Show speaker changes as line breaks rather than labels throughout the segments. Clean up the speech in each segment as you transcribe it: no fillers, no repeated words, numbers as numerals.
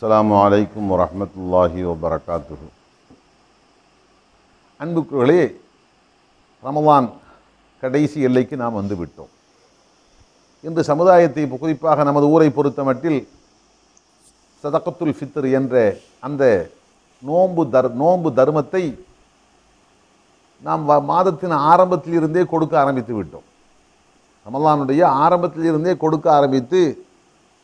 அஸ்ஸலாமு அலைக்கும் வரஹ்மத்துல்லாஹி வபரகாத்துஹு. அன்புக்குகளே, ரமலான் கடைசி எல்லைக்கு நாம் வந்துவிட்டோம். இன்று சமுதாயத்தை குறிப்பாக நமது ஊரை பொறுத்த மட்டில் சதகத்துல் ஃபித்ர் என்ற அந்த நோன்பு தர்மத்தை நாம் மாதத்தின் ஆரம்பத்திலிருந்தே கொடுக்க ஆரம்பித்து விட்டோம். ரமலானுடைய ஆரம்பத்திலிருந்தே கொடுக்க ஆரம்பித்து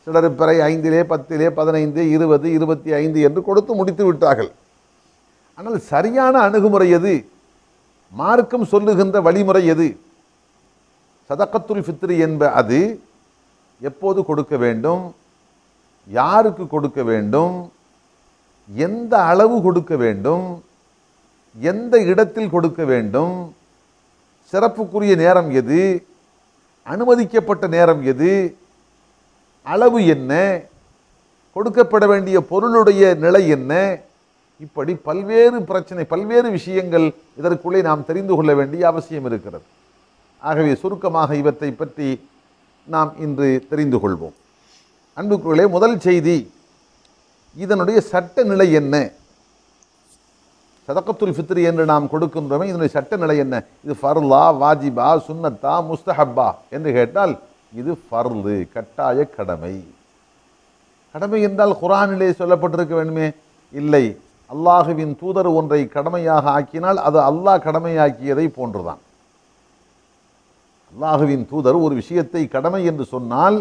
சிலர் பிறை 5, 10, 15, 20, 25 என்று கொடுத்து முடித்து விட்டார்கள். ஆனால் சரியான அணுகுமுறை எது? மார்க்கம் சொல்லுகின்ற வழிமுறை எது? சதகத்துல் ஃபித்ர் என்ப அது எப்போது கொடுக்க வேண்டும், யாருக்கு கொடுக்க வேண்டும், எந்த அளவு கொடுக்க வேண்டும், எந்த இடத்தில் கொடுக்க வேண்டும், சிறப்புக்குரிய நேரம் எது, அனுமதிக்கப்பட்ட நேரம் எது, அளவு என்ன, கொடுக்கப்பட வேண்டிய பொருளுடைய நிலை என்ன, இப்படி பல்வேறு விஷயங்கள் இதற்குள்ளே நாம் தெரிந்து கொள்ள வேண்டிய அவசியம் இருக்கிறது. ஆகவே சுருக்கமாக இவற்றை பற்றி நாம் இன்று தெரிந்து கொள்வோம். அன்புக்குள்ளே, முதல் செய்தி, இதனுடைய சட்ட நிலை என்ன? சதகத்துல் ஃபித்ர் என்று நாம் கொடுக்கின்றோமே, இதனுடைய சட்ட நிலை என்ன? இது ஃபர்லா, வாஜிபா, சுன்னத்தா, முஸ்தஹப்பா என்று கேட்டால் இது ஃபர்து, கட்டாய கடமை. கடமை என்றால் குர்ஆனிலே சொல்லப்பட்டிருக்க வேண்டுமே? இல்லை. அல்லாஹுவின் தூதர் ஒன்றை கடமையாக ஆக்கினால் அது அல்லாஹ் கடமையாக்கியதை போன்றுதான். அல்லாஹுவின் தூதர் ஒரு விஷயத்தை கடமை என்று சொன்னால்,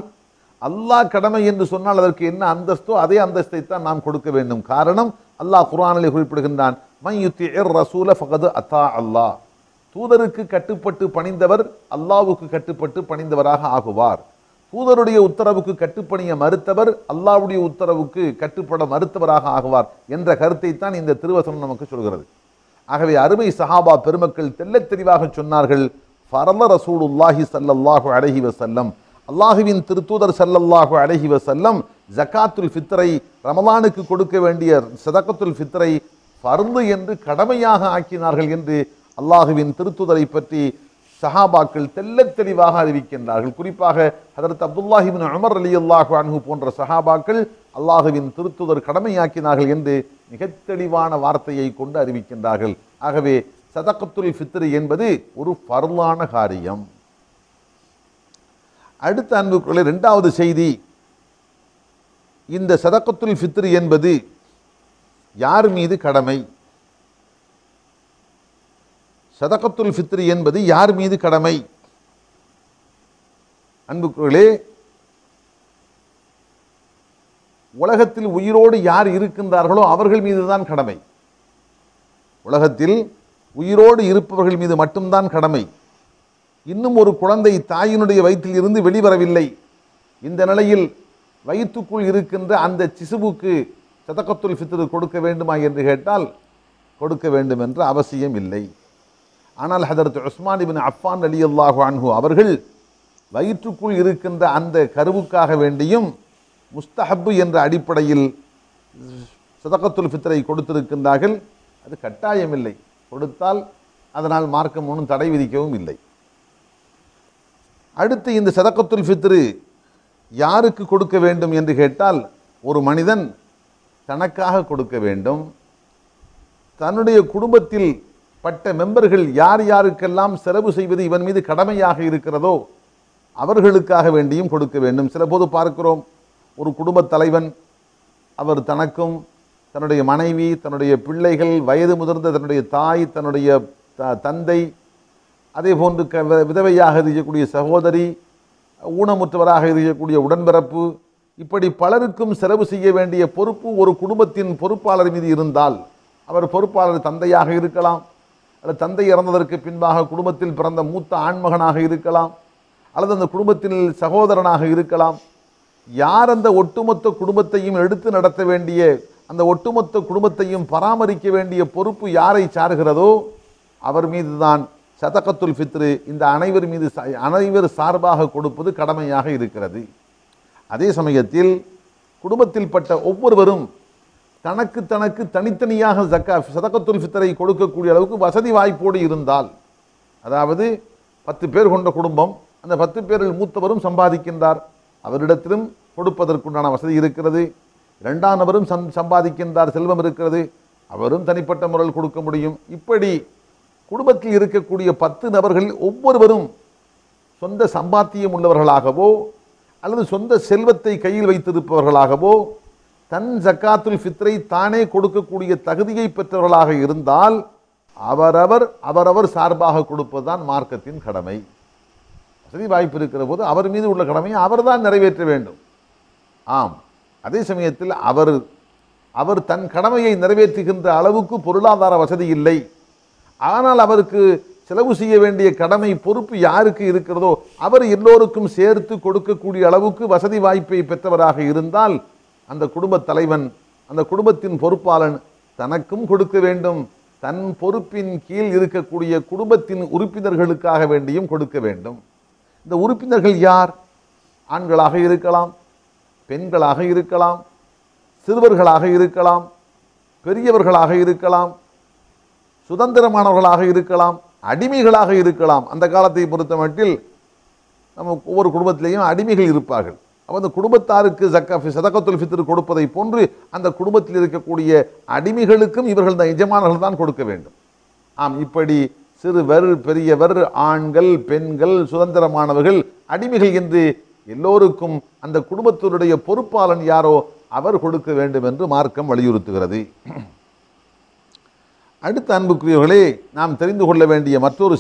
அல்லாஹ் கடமை என்று சொன்னால் அதற்கு என்ன அந்தஸ்தோ அதே அந்தஸ்தை தான் நாம் கொடுக்க வேண்டும். காரணம், அல்லாஹ் குர்ஆனிலே குறிப்பிடுகின்றான், மன் யுத்திஇர் ரசூல ஃபகத் அத்தா அல்லாஹ். தூதருக்கு கட்டுப்பட்டு பணிந்தவர் அல்லாஹ்வுக்கு கட்டுப்பட்டு பணிந்தவராக ஆகுவார். தூதருடைய உத்தரவுக்கு கட்டுப்பணிய மறுத்தவர் அல்லாஹ்வுடைய உத்தரவுக்கு கட்டுப்பட மறுத்தவராக ஆகுவார் என்ற கருத்தை தான் இந்த திருவசனம் நமக்கு சொல்கிறது. ஆகவே அருமை சஹாபா பெருமக்கள் தெள்ளத் தெளிவாக சொன்னார்கள், ஃபரல ரசூலுல்லாஹி ஸல்லல்லாஹு அலைஹி வஸல்லம், அல்லாஹுவின் திருத்தூதர் ஸல்லல்லாஹு அலைஹி வஸல்லம் ஜகாத்துல் ஃபித்ரை, ரமலானுக்கு கொடுக்க வேண்டிய சதகத்துல் ஃபித்ரை ஃபர்து என்று கடமையாக ஆக்கினார்கள் என்று அல்லாஹுவின் திருத்தூதரை பற்றி சஹாபாக்கள் தெள்ளத் தெளிவாக அறிவிக்கின்றார்கள். குறிப்பாக ஹதரத் அப்துல்லாஹ் இப்னு உமர் ரலியல்லாஹு அன்ஹு போன்ற சஹாபாக்கள் அல்லாஹுவின் திருத்தூதர் கடமையாக்கினார்கள் என்று மிகத் தெளிவான வார்த்தையை கொண்டு அறிவிக்கின்றார்கள். ஆகவே சதகத்துல் ஃபித்ர் என்பது ஒரு ஃபர்லான காரியம். அடுத்த அன்புக்குள்ளே, இரண்டாவது செய்தி, இந்த சதகத்துல் ஃபித்ர் என்பது யார் மீது கடமை? சதகத்துல் ஃபித்ர் என்பது யார் மீது கடமை? அன்புக்குள்ளே, உலகத்தில் உயிரோடு யார் இருக்கின்றார்களோ அவர்கள் மீதுதான் கடமை. உலகத்தில் உயிரோடு இருப்பவர்கள் மீது மட்டும்தான் கடமை. இன்னும் ஒரு குழந்தை தாயினுடைய வயிற்றில் இருந்து வெளிவரவில்லை. இந்த நிலையில் வயிற்றுக்குள் இருக்கின்ற அந்த சிசுவுக்கு சதகத்துல் ஃபித்ர் கொடுக்க வேண்டுமா என்று கேட்டால் கொடுக்க வேண்டும் என்ற அவசியம் இல்லை. ஆனால் ஹதரத் உஸ்மான் இப்னு அஃபான் ரலியல்லாஹு அன்ஹு அவர்கள் வயிற்றுக்குள் இருக்கின்ற அந்த கருவுக்காக வேண்டியும் முஸ்தஹப்பு என்ற அடிப்படையில் சதகத்துல் ஃபித்ரை கொடுத்திருக்கின்றார்கள். அது கட்டாயமில்லை, கொடுத்தால் அதனால் மார்க்கம் ஒன்றும் தடை விதிக்கவும் இல்லை. அடுத்து, இந்த சதகத்துல் ஃபித்ர் யாருக்கு கொடுக்க வேண்டும் என்று கேட்டால், ஒரு மனிதன் தனக்காக கொடுக்க வேண்டும். தன்னுடைய குடும்பத்தில் பட்ட மெம்பர்கள் யார் யாருக்கெல்லாம் செலவு செய்வது இவன் மீது கடமையாக இருக்கிறதோ அவர்களுக்காக வேண்டியும் கொடுக்க வேண்டும். சில போது பார்க்கிறோம், ஒரு குடும்பத் தலைவன் அவர் தனக்கும் தன்னுடைய மனைவி, தன்னுடைய பிள்ளைகள், வயது முதிர்ந்த தன்னுடைய தாய், தன்னுடைய தந்தை, அதே போன்று விதவையாக இருக்கக்கூடிய சகோதரி, ஊனமுற்றவராக இருக்கக்கூடிய உடன்பிறப்பு, இப்படி பலருக்கும் செலவு செய்ய வேண்டிய பொறுப்பு ஒரு குடும்பத்தின் பொறுப்பாளர் மீது இருந்தால், அவர் பொறுப்பாளர் தந்தையாக இருக்கலாம், அல்லது தந்தை இறந்ததற்கு பின்பாக குடும்பத்தில் பிறந்த மூத்த ஆண்மகனாக இருக்கலாம், அல்லது அந்த குடும்பத்தில் சகோதரனாக இருக்கலாம். யார் அந்த ஒட்டுமொத்த குடும்பத்தையும் எடுத்து நடத்த வேண்டிய, அந்த ஒட்டுமொத்த குடும்பத்தையும் பராமரிக்க வேண்டிய பொறுப்பு யாரை சார்கிறதோ அவர் மீதுதான் சதகத்துல் ஃபித்ர் இந்த அனைவர் சார்பாக கொடுப்பது கடமையாக இருக்கிறது. அதே சமயத்தில் குடும்பத்தில் பட்ட ஒவ்வொருவரும் தனக்கு தனித்தனியாக சதகத்துல் ஃபித்ரை கொடுக்கக்கூடிய அளவுக்கு வசதி வாய்ப்போடு இருந்தால், அதாவது 10 பேர் கொண்ட குடும்பம், அந்த 10 பேரில் மூத்தவரும் சம்பாதிக்கின்றார், அவரிடத்திலும் கொடுப்பதற்குண்டான வசதி இருக்கிறது. இரண்டாம் நபரும் சம்பாதிக்கின்றார், செல்வம் இருக்கிறது, அவரும் தனிப்பட்ட முறையில் கொடுக்க முடியும். இப்படி குடும்பத்தில் இருக்கக்கூடிய 10 நபர்கள் ஒவ்வொருவரும் சொந்த சம்பாத்தியம் உள்ளவர்களாகவோ அல்லது சொந்த செல்வத்தை கையில் வைத்திருப்பவர்களாகவோ தன் ஜக்காத்துல் ஃபித்ரை தானே கொடுக்கக்கூடிய தகுதியை பெற்றவர்களாக இருந்தால் அவரவர் சார்பாக கொடுப்பதுதான் மார்க்கத்தின் கடமை. வசதி வாய்ப்பு இருக்கிற போது அவர் மீது உள்ள கடமையை அவர்தான் நிறைவேற்ற வேண்டும். ஆம், அதே சமயத்தில் அவர் தன் கடமையை நிறைவேற்றுகின்ற அளவுக்கு பொருளாதார வசதி இல்லை, ஆனால் அவருக்கு செலவு செய்ய வேண்டிய கடமை பொறுப்பு யாருக்கு இருக்கிறதோ அவர் எல்லோருக்கும் சேர்த்து கொடுக்கக்கூடிய அளவுக்கு வசதி வாய்ப்பை பெற்றவராக இருந்தால் அந்த குடும்ப தலைவன், அந்த குடும்பத்தின் பொறுப்பாளன் தனக்கும் கொடுக்க வேண்டும், தன் பொறுப்பின் கீழ் இருக்கக்கூடிய குடும்பத்தின் உறுப்பினர்களுக்காக வேண்டியும் கொடுக்க வேண்டும். இந்த உறுப்பினர்கள் யார்? ஆண்களாக இருக்கலாம், பெண்களாக இருக்கலாம், சிறுவர்களாக இருக்கலாம், பெரியவர்களாக இருக்கலாம், சுதந்திரமானவர்களாக இருக்கலாம், அடிமைகளாக இருக்கலாம். அந்த காலத்தை பொறுத்த மட்டில் நம்ம ஒவ்வொரு குடும்பத்திலேயும் அடிமைகள் இருப்பார்கள். அப்போ அந்த குடும்பத்தாருக்கு சதகத்துல் ஃபித்ர் கொடுப்பதை போன்று அந்த குடும்பத்தில் இருக்கக்கூடிய அடிமைகளுக்கும் இவர்கள் தான் எஜமானர்கள் தான் கொடுக்க வேண்டும். ஆம், இப்படி சிறுவர், பெரியவர், ஆண்கள், பெண்கள், சுதந்திரமானவர்கள், அடிமைகள் என்று எல்லோருக்கும் அந்த குடும்பத்தினுடைய பொறுப்பாளன் யாரோ அவர் கொடுக்க வேண்டும் என்று மார்க்கம் வலியுறுத்துகிறது. அடுத்த அன்புக்குரியவர்களே, நாம் தெரிந்து கொள்ள வேண்டிய மற்றொரு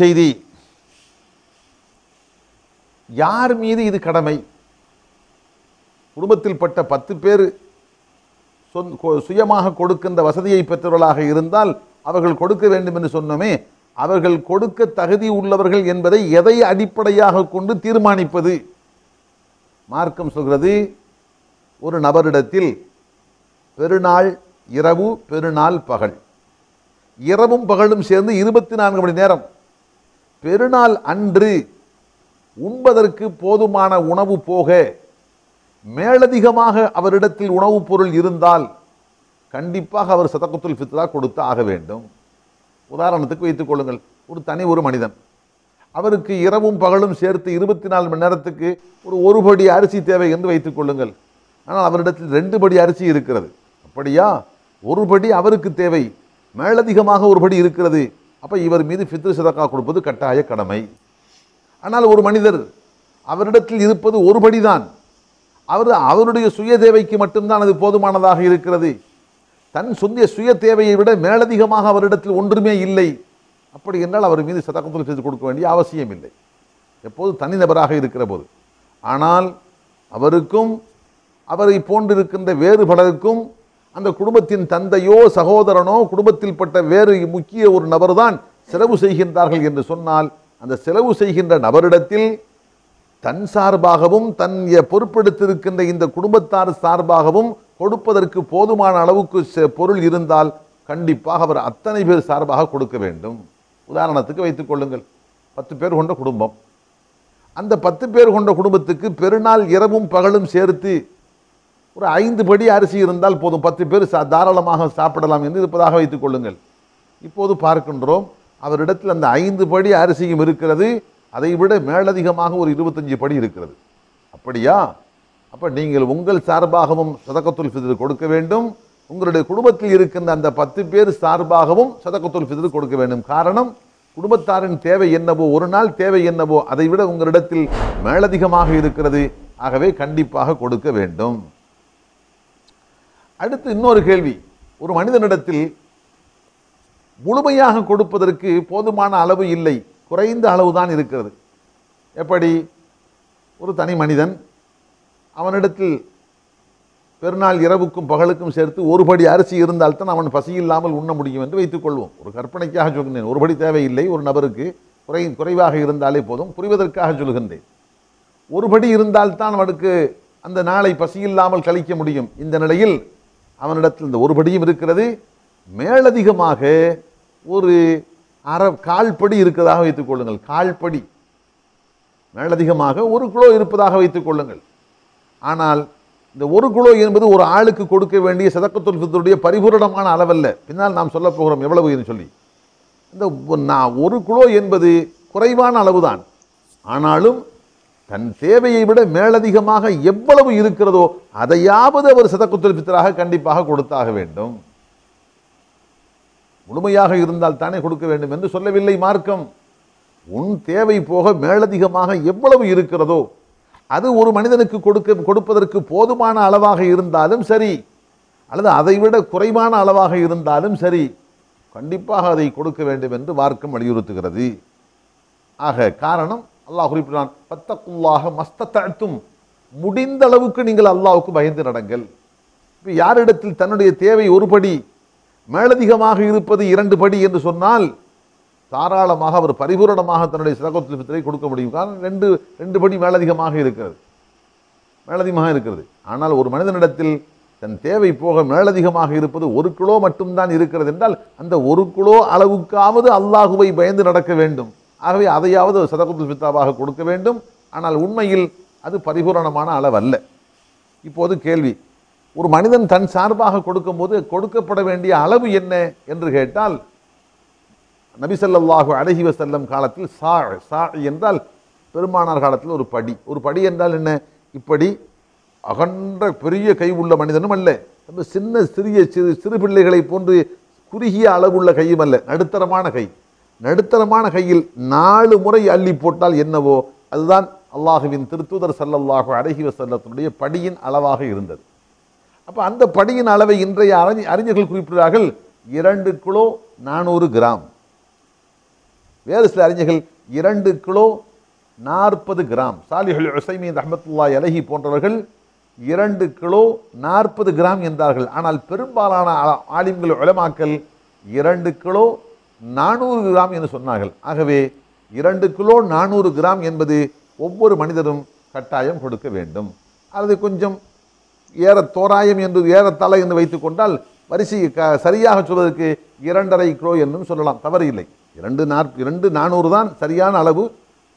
செய்தி, யார் மீது இது கடமை? குடும்பத்தில் பட்ட 10 பேர் சுயமாக கொடுக்கின்ற வசதியை பெற்றவர்களாக இருந்தால் அவர்கள் கொடுக்க வேண்டும் என்று சொன்னோமே, அவர்கள் கொடுக்க தகுதி உள்ளவர்கள் என்பதை எதை அடிப்படையாக கொண்டு தீர்மானிப்பது? மார்க்கம் சொல்கிறது, ஒரு நபரிடத்தில் பெருநாள் இரவு, பெருநாள் பகல், இரவும் பகலும் சேர்ந்து 24 மணி நேரம், பெருநாள் அன்று உண்பதற்கு போதுமான உணவு போக மேலதிகமாக அவரிடத்தில் உணவுப் பொருள் இருந்தால் கண்டிப்பாக அவர் சதகத்துல் ஃபித்ரா கொடுத்து ஆக வேண்டும். உதாரணத்துக்கு வைத்துக் கொள்ளுங்கள், ஒரு மனிதன், அவருக்கு இரவும் பகலும் சேர்த்து 24 மணி நேரத்துக்கு ஒரு படி அரிசி தேவை என்று வைத்துக் கொள்ளுங்கள். ஆனால் அவரிடத்தில் 2 படி அரிசி இருக்கிறது. அப்படியா? ஒரு படி அவருக்கு தேவை, மேலதிகமாக ஒரு படி இருக்கிறது. அப்போ இவர் மீது ஃபித்ர் சதகா கொடுப்பது கட்டாய கடமை. ஆனால் ஒரு மனிதர், அவரிடத்தில் இருப்பது ஒரு படி தான், அவருடைய சுய தேவைக்கு மட்டும்தான் அது போதுமானதாக இருக்கிறது, தன் சுய தேவையை விட மேலதிகமாக அவரிடத்தில் ஒன்றுமே இல்லை. அப்படி என்றால் அவர் மீது சதகத்துல் ஃபித்ர் கொடுக்க வேண்டிய அவசியம் இல்லை, எப்போது தனிநபராக இருக்கிற போது. ஆனால் அவருக்கும் அவரை போன்றிருக்கின்ற வேறு பலருக்கும் அந்த குடும்பத்தின் தந்தையோ சகோதரனோ குடும்பத்தில் பட்ட வேறு முக்கிய ஒரு நபர் தான் செலவு செய்கின்றார்கள் என்று சொன்னால், அந்த செலவு செய்கின்ற நபரிடத்தில் தன் சார்பாகவும் தன் பொறுப்பெடுத்திருக்கின்ற இந்த குடும்பத்தார் சார்பாகவும் கொடுப்பதற்கு போதுமான அளவுக்கு பொருள் இருந்தால் கண்டிப்பாக அவர் அத்தனை பேர் சார்பாக கொடுக்க வேண்டும். உதாரணத்துக்கு வைத்துக் கொள்ளுங்கள், 10 பேர் கொண்ட குடும்பம். அந்த 10 பேர் கொண்ட குடும்பத்துக்கு பெருநாள் இரவும் பகலும் சேர்த்து ஒரு 5 படி அரிசி இருந்தால் போதும், 10 பேர் தாராளமாக சாப்பிடலாம் என்று இருப்பதாக வைத்துக் கொள்ளுங்கள். இப்போது பார்க்கின்றோம், அவரிடத்தில் அந்த 5 படி அரிசியும் இருக்கிறது, அதை விட மேலதிகமாக ஒரு 25 படி இருக்கிறது. அப்படியா? அப்போ நீங்கள் உங்கள் சார்பாகவும் சதகத்துல் ஃபித்ர் கொடுக்க வேண்டும், உங்களுடைய குடும்பத்தில் இருக்கின்ற அந்த 10 பேர் சார்பாகவும் சதகத்துல் ஃபித்ர் கொடுக்க வேண்டும். காரணம், குடும்பத்தாரின் தேவை என்னவோ, ஒரு நாள் தேவை என்னவோ அதை விட உங்களிடத்தில் மேலதிகமாக இருக்கிறது. ஆகவே கண்டிப்பாக கொடுக்க வேண்டும். அடுத்து இன்னொரு கேள்வி, ஒரு மனிதனிடத்தில் முழுமையாக கொடுப்பதற்கு போதுமான அளவு இல்லை, குறைந்த அளவுதான் இருக்கிறது. எப்படி? ஒரு தனி மனிதன், அவனிடத்தில் பெருநாள் இரவுக்கும் பகலுக்கும் சேர்த்து ஒரு படி அரிசி இருந்தால்தான் அவன் பசி இல்லாமல் உண்ண முடியும் என்று வைத்துக் கொள்வோம். ஒரு கற்பனைக்காக சொல்கின்றேன், ஒரு படி தேவையில்லை, ஒரு நபருக்கு குறைவாக இருந்தாலே போதும், புரிவதற்காக சொல்கின்றேன். ஒரு படி இருந்தால்தான் அவனுக்கு அந்த நாளை பசியில்லாமல் கழிக்க முடியும். இந்த நிலையில் அவனிடத்தில் இந்த ஒரு படியும் இருக்கிறது, மேலதிகமாக ஒரு கால்படி இருக்கிறதாக வைத்துக் கொள்ளுங்கள். கால்படி மேலதிகமாக 1 கிலோ இருப்பதாக வைத்துக் கொள்ளுங்கள். ஆனால் இந்த 1 கிலோ என்பது ஒரு ஆளுக்கு கொடுக்க வேண்டிய சதகத்துல் ஃபித்ருடைய பரிபூரணமான அளவல்ல. பின்னால் நாம் சொல்ல போகிறோம் எவ்வளவு என்று சொல்லி. இந்த 1 கிலோ என்பது குறைவான அளவுதான். ஆனாலும் தன் தேவையை விட மேலதிகமாக எவ்வளவு இருக்கிறதோ அதையாவது அவர் சதக்கத்துல் ஃபித்ராக கண்டிப்பாக கொடுத்தாக வேண்டும். முழுமையாக இருந்தால் தானே கொடுக்க வேண்டும் என்று சொல்லவில்லை மார்க்கம். உன் தேவை போக மேலதிகமாக எவ்வளவு இருக்கிறதோ அது ஒரு மனிதனுக்கு கொடுப்பதற்கு போதுமான அளவாக இருந்தாலும் சரி, அல்லது அதைவிட குறைவான அளவாக இருந்தாலும் சரி, கண்டிப்பாக அதை கொடுக்க வேண்டும் என்று மார்க்கம் வலியுறுத்துகிறது. ஆக காரணம் அல்லாஹ் குறிப்பிட்டான், பத்தக்குல்லாஹ மஸ்தத்தஅத்தும், முடிந்த அளவுக்கு நீங்கள் அல்லாஹ்வுக்கு பயந்து நடங்கள். இப்போ யாரிடத்தில் தன்னுடைய தேவை ஒரு படி மேலதிகமாக இருப்பது 2 படி என்று சொன்னால் தாராளமாக அவர் பரிபூரணமாக தன்னுடைய சதகத்துல் ஃபித்ரை கொடுக்க முடியும். காரணம் ரெண்டு படி மேலதிகமாக இருக்கிறது. ஆனால் ஒரு மனிதனிடத்தில் தன் தேவை போக மேலதிகமாக இருப்பது 1 கிலோ மட்டும்தான் இருக்கிறது என்றால் அந்த 1 கிலோ அளவுக்காவது அல்லாஹுவை பயந்து நடக்க வேண்டும். ஆகவே அதையாவது சதகத்துல் ஃபித்ராவாக கொடுக்க வேண்டும். ஆனால் உண்மையில் அது பரிபூரணமான அளவல்ல. இப்போது கேள்வி, ஒரு மனிதன் தன் சார்பாக கொடுக்கும்போது கொடுக்கப்பட வேண்டிய அளவு என்ன என்று கேட்டால், நபி ஸல்லல்லாஹு அலைஹி வஸல்லம் காலத்தில் சா என்றால் பெருமானார் காலத்தில் ஒரு படி என்றால் என்ன? இப்படி அகன்ற பெரிய கை உள்ள மனிதனும் அல்ல, சின்ன சிறு பிள்ளைகளை போன்று குறுகிய அளவுள்ள கையும் அல்ல, நடுத்தரமான கையில் 4 முறை அள்ளி போட்டால் என்னவோ அதுதான் அல்லாஹுவின் திருத்தூதர் ஸல்லல்லாஹு அலைஹி வஸல்லத்துடைய படியின் அளவாக இருந்தது. அப்போ அந்த படியின் அளவை இன்றைய அறிஞர்கள் குறிப்பிடுகிறார்கள் 2 கிலோ 400 கிராம். வேறு சில அறிஞர்கள் 2 கிலோ 40 கிராம். சாலிஹுல் உஸைமீன் ரஹ்மத்துல்லாஹி அலைஹி போன்றவர்கள் 2 கிலோ 40 கிராம் என்றார்கள். ஆனால் பெரும்பாலான ஆலிம்கள் உலமாக்கள் 2 கிலோ 400 கிராம் என்று சொன்னார்கள். ஆகவே 2 கிலோ 400 கிராம் என்பது ஒவ்வொரு மனிதரும் கட்டாயம் கொடுக்க வேண்டும். அது கொஞ்சம் தோராயம் என்று ஏறத்தாழ என்று வைத்துக் கொண்டால் வரிசை சரியாக சொல்வதற்கு 2.5 கிலோ என்றும் சொல்லலாம், தவறு இல்லை. 2,400 தான் சரியான அளவு.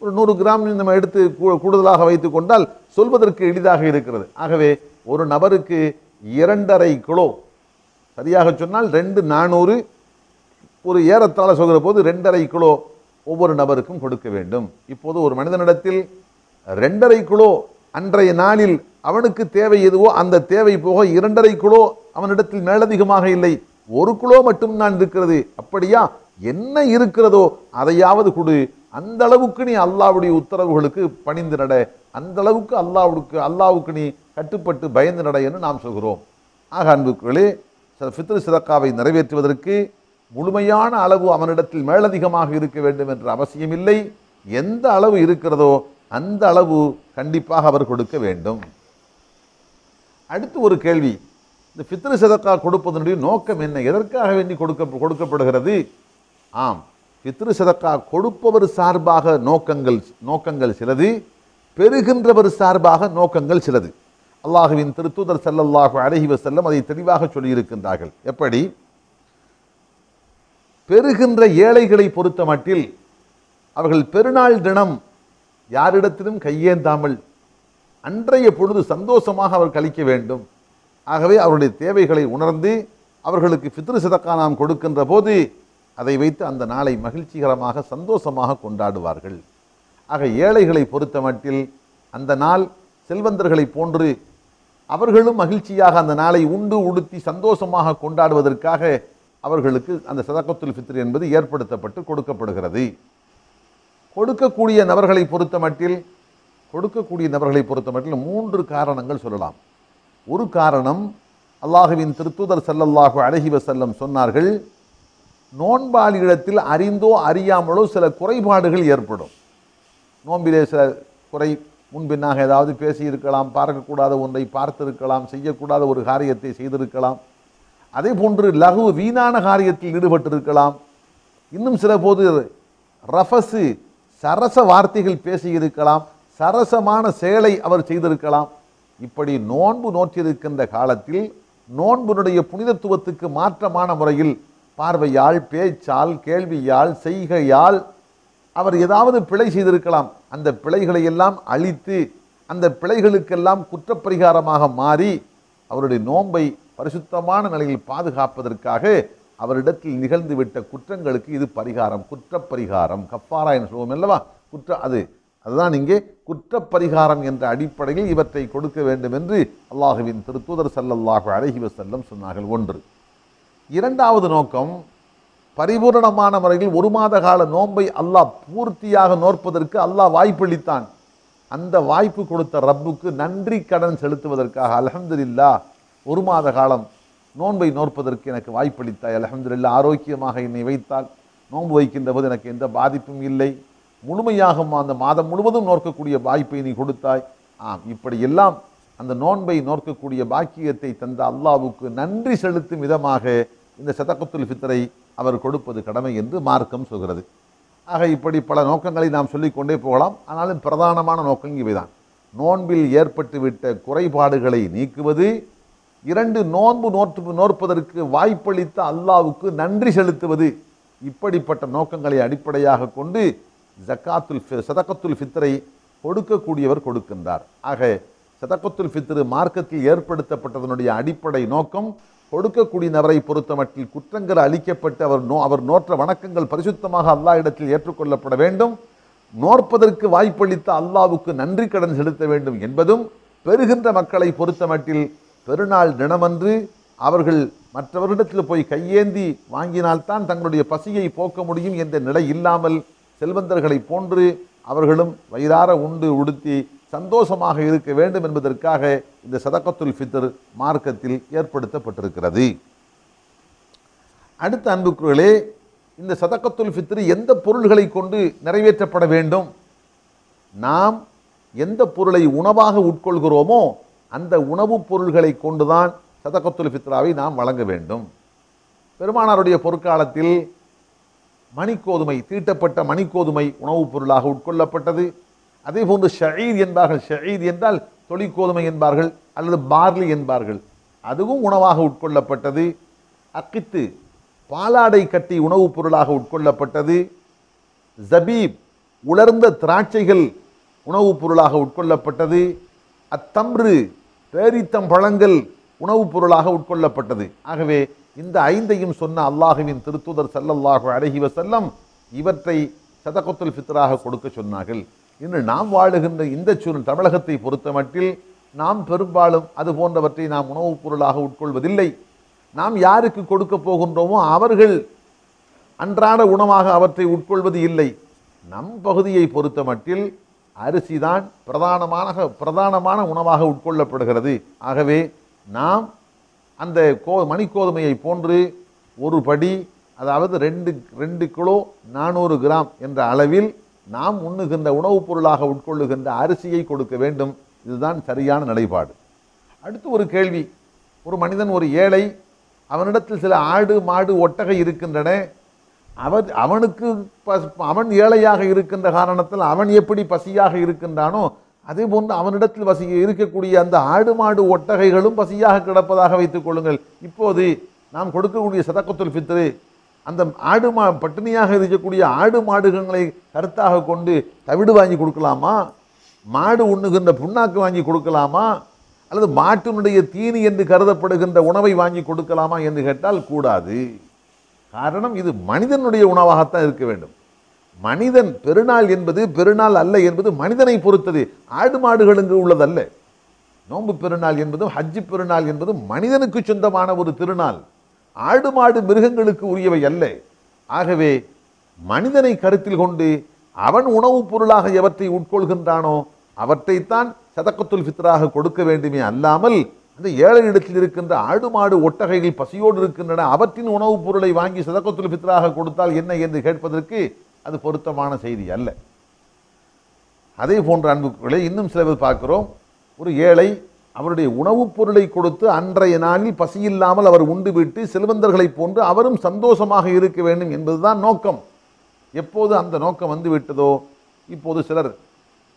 ஒரு 100 கிராம் நம்ம எடுத்து கூடுதலாக வைத்துக் கொண்டால் சொல்வதற்கு எளிதாக இருக்கிறது. ஆகவே ஒரு நபருக்கு 2.5 கிலோ, சரியாக சொன்னால் 2,400, ஒரு ஏறத்தாழ சொல்கிற போது 2.5 கிலோ ஒவ்வொரு நபருக்கும் கொடுக்க வேண்டும். இப்போது ஒரு மனிதனிடத்தில் 2.5 கிலோ அன்றைய நாளில் அவனுக்கு தேவை எதுவோ அந்த தேவை போக 2.5 கிலோ அவனிடத்தில் மேலதிகமாக இல்லை, 1 கிலோ மட்டும்தான் இருக்கிறது. அப்படியா, என்ன இருக்கிறதோ அதையாவது கொடு. அந்த அளவுக்கு நீ அல்லாஹ்வுடைய உத்தரவுகளுக்கு பணிந்து நட, அந்த அளவுக்கு அல்லாஹ்வுக்கு நீ கட்டுப்பட்டு பயந்து நட என்று நாம் சொல்கிறோம். ஆக அன்புகளே, ஃபித்ர் சதக்காவை நிறைவேற்றுவதற்கு முழுமையான அளவு அவனிடத்தில் மேலதிகமாக இருக்க வேண்டும் என்ற அவசியம் இல்லை. எந்த அளவு இருக்கிறதோ அந்த அளவு கண்டிப்பாக அவர் கொடுக்க வேண்டும். அடுத்து ஒரு கேள்வி, இந்த ஃபித்ர் சதக்கா கொடுப்பதனுடைய நோக்கம் என்ன? எதற்காக வேண்டி கொடுக்கப்படுகிறது? ஆம், ஃபித்ர் சதக்கா கொடுப்பவர் சார்பாக நோக்கங்கள் சிலது, பெறுகின்றவர் சார்பாக நோக்கங்கள் சிலது. அல்லாஹுவின் திருத்தூதர் ஸல்லல்லாஹு அலைஹி வஸல்லம் அதை தெளிவாக சொல்லியிருக்கின்றார்கள். எப்படி? பெறுகின்ற ஏழைகளை பொறுத்த மட்டில் அவர்கள் பெருநாள் தினம் யாரிடத்திலும் கையேந்தாமல் அன்றைய பொழுது சந்தோஷமாக அவர் கழிக்க வேண்டும். ஆகவே அவருடைய தேவைகளை உணர்ந்து அவர்களுக்கு ஃபித்ர் சதக்கா நாம் கொடுக்கின்ற போது அதை வைத்து அந்த நாளை மகிழ்ச்சிகரமாக சந்தோஷமாக கொண்டாடுவார்கள். ஆக ஏழைகளை பொறுத்த மட்டில் அந்த நாள் செல்வந்தர்களை போன்று அவர்களும் மகிழ்ச்சியாக அந்த நாளை உண்டு உடுத்தி சந்தோஷமாக கொண்டாடுவதற்காக அவர்களுக்கு அந்த சதக்கத்துல் ஃபித்ர் என்பது ஏற்படுத்தப்பட்டு கொடுக்கப்படுகிறது. கொடுக்கக்கூடிய நபர்களை பொறுத்த மட்டில் 3 காரணங்கள் சொல்லலாம். ஒரு காரணம், அல்லாஹுவின் திருத்தூதர் ஸல்லல்லாஹு அலைஹி வஸல்லம் சொன்னார்கள், நோன்பாளியிடத்தில் அறிந்தோ அறியாமலோ சில குறைபாடுகள் ஏற்படும். நோன்பிலே சில குறை, முன்பின்னாக ஏதாவது பேசியிருக்கலாம், பார்க்கக்கூடாத ஒன்றை பார்த்திருக்கலாம், செய்யக்கூடாத ஒரு காரியத்தை செய்திருக்கலாம், அதே போன்று லகு வீணான காரியத்தில் ஈடுபட்டிருக்கலாம், இன்னும் சில போது ரஃபஸு சரச வார்த்தைகள் பேசியிருக்கலாம், சரசமான செயலை அவர் செய்திருக்கலாம். இப்படி நோன்பு நோற்றிருக்கின்ற காலத்தில் நோன்புனுடைய புனிதத்துவத்துக்கு மாற்றமான முறையில் பார்வையால், பேச்சால், கேள்வியால், செய்கையால் அவர் ஏதாவது பிழை செய்திருக்கலாம். அந்த பிழைகளை எல்லாம் அழித்து அந்த பிழைகளுக்கெல்லாம் குற்றப்பரிகாரமாக மாறி அவருடைய நோன்பை பரிசுத்தமான நிலையில் பாதுகாப்பதற்காக அவரிடத்தில் நிகழ்ந்துவிட்ட குற்றங்களுக்கு இது பரிகாரம், குற்றப்பரிகாரம், கஃபாரா என்று சொல்லுவோம் அல்லவா, அதுதான் இங்கே குற்றப்பரிகாரம் என்ற அடிப்படையில் இவற்றை கொடுக்க வேண்டும் என்று அல்லாஹுவின் திருத்தூதர் ஸல்லல்லாஹு அலைஹி வஸல்லம் சொன்னார்கள். ஒன்று. இரண்டாவது நோக்கம், பரிபூரணமான முறையில் ஒரு மாத கால நோன்பை அல்லாஹ் பூர்த்தியாக நோற்பதற்கு அல்லாஹ் வாய்ப்பளித்தான். அந்த வாய்ப்பு கொடுத்த ரப்புக்கு நன்றி கடன் செலுத்துவதற்காக, அல்ஹம்துலில்லாஹ் ஒரு மாத காலம் நோன்பை நோற்பதற்கு எனக்கு வாய்ப்பளித்தாய், அல்ஹம்துலில்லாஹ் ஆரோக்கியமாக என்னை வைத்தால் நோன்பு வைக்கின்ற போது எனக்கு எந்த பாதிப்பும் இல்லை, முழுமையாக அந்த மாதம் முழுவதும் நோக்கக்கூடிய வாய்ப்பை நீ கொடுத்தாய். இப்படி எல்லாம் அந்த நோன்பை நோக்கக்கூடிய பாக்கியத்தை தந்த அல்லாஹ்வுக்கு நன்றி செலுத்தும் விதமாக இந்த சதகத்துல் ஃபித்ரை அவர் கொடுப்பது கடமை என்று மார்க்கம் சொல்கிறது. ஆக இப்படி பல நோக்கங்களை நாம் சொல்லிக்கொண்டே போகலாம். ஆனாலும் பிரதானமான நோக்கம் இவைதான். நோன்பில் ஏற்பட்டுவிட்ட குறைபாடுகளை நீக்குவது, 2 நோன்பு நோற்பதற்கு வாய்ப்பளித்த அல்லாஹ்வுக்கு நன்றி செலுத்துவது, இப்படிப்பட்ட நோக்கங்களை அடிப்படையாக கொண்டு சதகத்துல் ஃபித்ரை கொடுக்கக்கூடியவர் கொடுக்கின்றார். ஆக சதகத்துல் ஃபித்ரு மார்க்கத்தில் ஏற்படுத்தப்பட்டதனுடைய அடிப்படை நோக்கம், கொடுக்கக்கூடிய நபரை பொறுத்தமட்டில் குற்றங்கள் அளிக்கப்பட்டு அவர் நோற்ற வணக்கங்கள் பரிசுத்தமாக அல்லாஹ் இடத்தில் ஏற்றுக்கொள்ளப்பட வேண்டும், நோற்பதற்கு வாய்ப்பளித்த அல்லாஹ்வுக்கு நன்றி கடன் செலுத்த வேண்டும் என்பதும், பெறுகின்ற மக்களை பொறுத்தமட்டில் பெருநாள் தினமன்று அவர்கள் மற்றவர்களிடத்தில் போய் கையேந்தி வாங்கினால்தான் தங்களுடைய பசியை போக்க முடியும் என்ற நிலை இல்லாமல் செல்வந்தர்களை போன்று அவர்களும் வயிறார உண்டு உடுத்தி சந்தோஷமாக இருக்க வேண்டும் என்பதற்காக இந்த சதகத்துல் ஃபித்ர் மார்க்கத்தில் ஏற்படுத்தப்பட்டிருக்கிறது. அடுத்த அன்புக்குகளே, இந்த சதகத்துல் ஃபித்ர் எந்த பொருள்களை கொண்டு நிறைவேற்றப்பட வேண்டும்? நாம் எந்த பொருளை உணவாக உட்கொள்கிறோமோ அந்த உணவுப் பொருள்களை கொண்டுதான் சதகத்துல் ஃபித்ராவை நாம் வழங்க வேண்டும். பெருமானாருடைய பொற்காலத்தில் மணிக்கோதுமை, தீட்டப்பட்ட மணிக்கோதுமை உணவுப் பொருளாக உட்கொள்ளப்பட்டது. அதே போன்று ஷஈர் என்பார்கள், ஷஈர் என்றால் தொழிற்கோதுமை என்பார்கள் அல்லது பார்லி என்பார்கள், அதுவும் உணவாக உட்கொள்ளப்பட்டது. அக்கித்து, பாலாடை கட்டி உணவுப் பொருளாக உட்கொள்ளப்பட்டது. ஜபீப், உலர்ந்த திராட்சைகள் உணவுப் பொருளாக உட்கொள்ளப்பட்டது. அத்தம்ரு, பேரித்தம் பழங்கள் உணவுப் பொருளாக உட்கொள்ளப்பட்டது. ஆகவே இந்த 5ஐயும் சொன்ன அல்லாஹுவின் திருத்தூதர் ஸல்லல்லாஹு அலைஹி வஸல்லம் இவற்றை சதகத்துல் ஃபித்ராக கொடுக்க சொன்னார்கள். இன்று நாம் வாழுகின்ற இந்த சூழல் தமிழகத்தை பொறுத்தமட்டில் நாம் பெரும்பாலும் அது போன்றவற்றை நாம் உணவுப் பொருளாக உட்கொள்வதில்லை. நாம் யாருக்கு கொடுக்க போகின்றோமோ அவர்கள் அன்றாட உணவாக அவற்றை உட்கொள்வது இல்லை. நம் பகுதியை பொறுத்தமட்டில் அரிசிதான் பிரதானமான உணவாக உட்கொள்ளப்படுகிறது. ஆகவே நாம் அந்த மணிக்கோதுமையை போன்று ஒரு படி, அதாவது 2 கிலோ 400 கிராம் என்ற அளவில் நாம் உண்ணுகின்ற உணவுப் பொருளாக உட்கொள்ளுகின்ற அரிசியை கொடுக்க வேண்டும். இதுதான் சரியான நிலைப்பாடு. அடுத்து ஒரு கேள்வி, ஒரு மனிதன், ஒரு ஏழை, அவனிடத்தில் சில ஆடு மாடு ஒட்டகை இருக்கின்றன. அவன் ஏழையாக இருக்கின்ற காரணத்தில் அவன் எப்படி பசியாக இருக்கின்றானோ அதே போன்று அவனிடத்தில் இருக்கக்கூடிய அந்த ஆடு மாடு ஒட்டகைகளும் பசியாக கிடப்பதாக வைத்துக் கொள்ளுங்கள். இப்போது நாம் கொடுக்கக்கூடிய சதகத்துல் ஃபித்ரு அந்த பட்டினியாக இருக்கக்கூடிய ஆடு மாடுகளை கருத்தாக கொண்டு தவிடு வாங்கி கொடுக்கலாமா? மாடு உண்ணுகின்ற புண்ணாக்கு வாங்கி கொடுக்கலாமா? அல்லது மாட்டினுடைய தீனி என்று கருதப்படுகின்ற உணவை வாங்கி கொடுக்கலாமா என்று கேட்டால் கூடாது. காரணம், இது மனிதனுடைய உணவாகத்தான் இருக்க வேண்டும். மனிதன், பெருநாள் என்பது பெருநாள் அல்ல என்பது மனிதனை பொறுத்தது, ஆடு மாடுகளுக்கு உள்ளதல்ல. நோன்பு பெருநாள் என்பதும் ஹஜ்ஜு பெருநாள் என்பதும் மனிதனுக்கு சொந்தமான ஒரு திருநாள், ஆடு மாடு மிருகங்களுக்கு உரியவை அல்ல. ஆகவே மனிதனை கருத்தில் கொண்டு அவன் உணவுப் பொருளாக எவற்றை உட்கொள்கின்றானோ அவற்றைத்தான் சதகத்துல் ஃபித்ராக கொடுக்க வேண்டுமே அல்லாமல் அந்த ஏழை இடத்தில் இருக்கின்ற ஆடு மாடு ஒட்டகைகள் பசியோடு இருக்கின்றன, அவற்றின் உணவுப் பொருளை வாங்கி சதகத்துல் ஃபித்ராக கொடுத்தால் என்ன என்று கேட்பதற்கு அது பொருத்தமான செய்தி அல்ல. அதே போன்ற அன்புகளை இன்னும் சில பேர் பார்க்கிறோம். ஒரு ஏழை அவருடைய உணவுப் பொருளை கொடுத்து அன்றைய நாளில் பசியில்லாமல் அவர் உண்டுவிட்டு செல்வந்தர்களை போன்று அவரும் சந்தோஷமாக இருக்க வேண்டும் என்பதுதான் நோக்கம். எப்போது அந்த நோக்கம் வந்து விட்டதோ, இப்போது சிலர்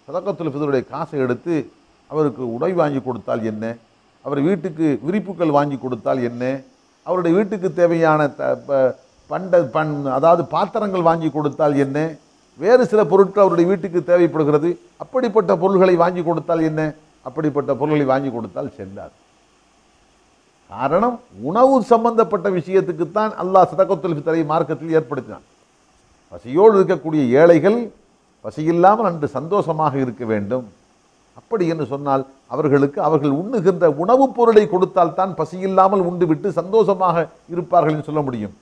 சதகத்துல் ஃபித்ருடைய காசை எடுத்து அவருக்கு உடை வாங்கி கொடுத்தால் என்ன, அவர் வீட்டுக்கு விரிப்புகள் வாங்கி கொடுத்தால் என்ன, அவருடைய வீட்டுக்கு தேவையான அதாவது பாத்திரங்கள் வாங்கி கொடுத்தால் என்ன, வேறு சில பொருட்கள் அவருடைய வீட்டுக்கு தேவைப்படுகிறது, அப்படிப்பட்ட பொருள்களை வாங்கி கொடுத்தால் என்ன, அப்படிப்பட்ட பொருள்களை வாங்கி கொடுத்தால் செல்லாது. காரணம், உணவு சம்பந்தப்பட்ட விஷயத்துக்குத்தான் அல்லாஹ் சதகத்துல் ஃபித்ரை மார்க்கத்தில் ஏற்படுத்தினான். பசியோடு இருக்கக்கூடிய ஏழைகள் பசியில்லாமல் அன்று சந்தோஷமாக இருக்க வேண்டும். அப்படி என்று சொன்னால் அவர்களுக்கு அவர்கள் உண்ணுகின்ற உணவுப் பொருளை கொடுத்தால் தான் பசியில்லாமல் உண்டு விட்டு சந்தோஷமாக இருப்பார்கள் என்று சொல்ல முடியும்.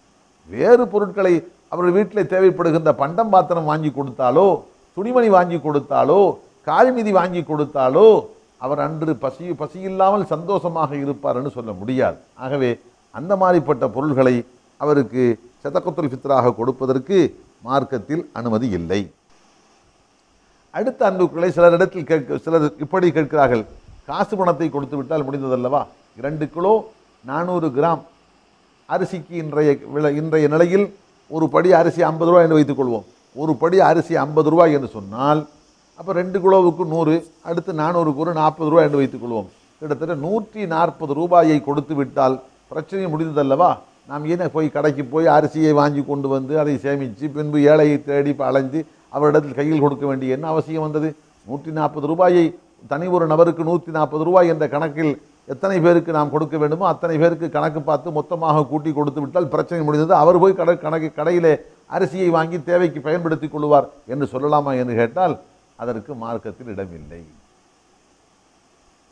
வேறு பொருட்களை அவர்கள் வீட்டில் தேவைப்படுகின்ற பண்டம் பாத்திரம் வாங்கி கொடுத்தாலோ, துணிமணி வாங்கி கொடுத்தாலோ, கால்மிதி வாங்கி கொடுத்தாலோ அவர் அன்று பசியில்லாமல் சந்தோஷமாக இருப்பார் என்று சொல்ல முடியாது. ஆகவே அந்த மாதிரிப்பட்ட பொருள்களை அவருக்கு சதகத்துல் ஃபித்ராக கொடுப்பதற்கு மார்க்கத்தில் அனுமதி இல்லை. அடுத்த அன்புக்களை சிலரிடத்தில் சிலர் இப்படி கேட்கிறார்கள், காசு பணத்தை கொடுத்து விட்டால் முடிந்ததல்லவா? 2 கிலோ 400 கிராம் அரிசிக்கு இன்றைய நிலையில் ஒரு படி அரிசி 50 ரூபாய் என்று வைத்துக் கொள்வோம். ஒரு படி அரிசி 50 ரூபாய் என்று சொன்னால் அப்போ 2 கிலோவுக்கு 100, அடுத்து 400க்கு ஒரு 40 ரூபாய் என்று வைத்துக் கொள்வோம். கிட்டத்தட்ட 140 ரூபாயை கொடுத்து விட்டால் பிரச்சனை முடிந்ததல்லவா? நாம் ஏன் போய் கடைக்கு போய் அரிசியை வாங்கி கொண்டு வந்து அதை சேமித்து பின்பு ஏழையை தேடி அலைஞ்சு அவரிடத்தில் கையில் கொடுக்க வேண்டிய என்ன அவசியம் வந்தது? 140 ரூபாயை தனி ஒரு நபருக்கு 140 ரூபாய் என்ற கணக்கில் எத்தனை பேருக்கு நாம் கொடுக்க வேண்டுமோ அத்தனை பேருக்கு கணக்கு பார்த்து மொத்தமாக கூட்டி கொடுத்து விட்டால் பிரச்சனை முடிந்தது. அவர் போய் கடையிலே அரிசியை வாங்கி தேவைக்கு பயன்படுத்திக் கொள்வார் என்று சொல்லலாமா என்று கேட்டால் அதற்கு மார்க்கத்தில் இடமில்லை.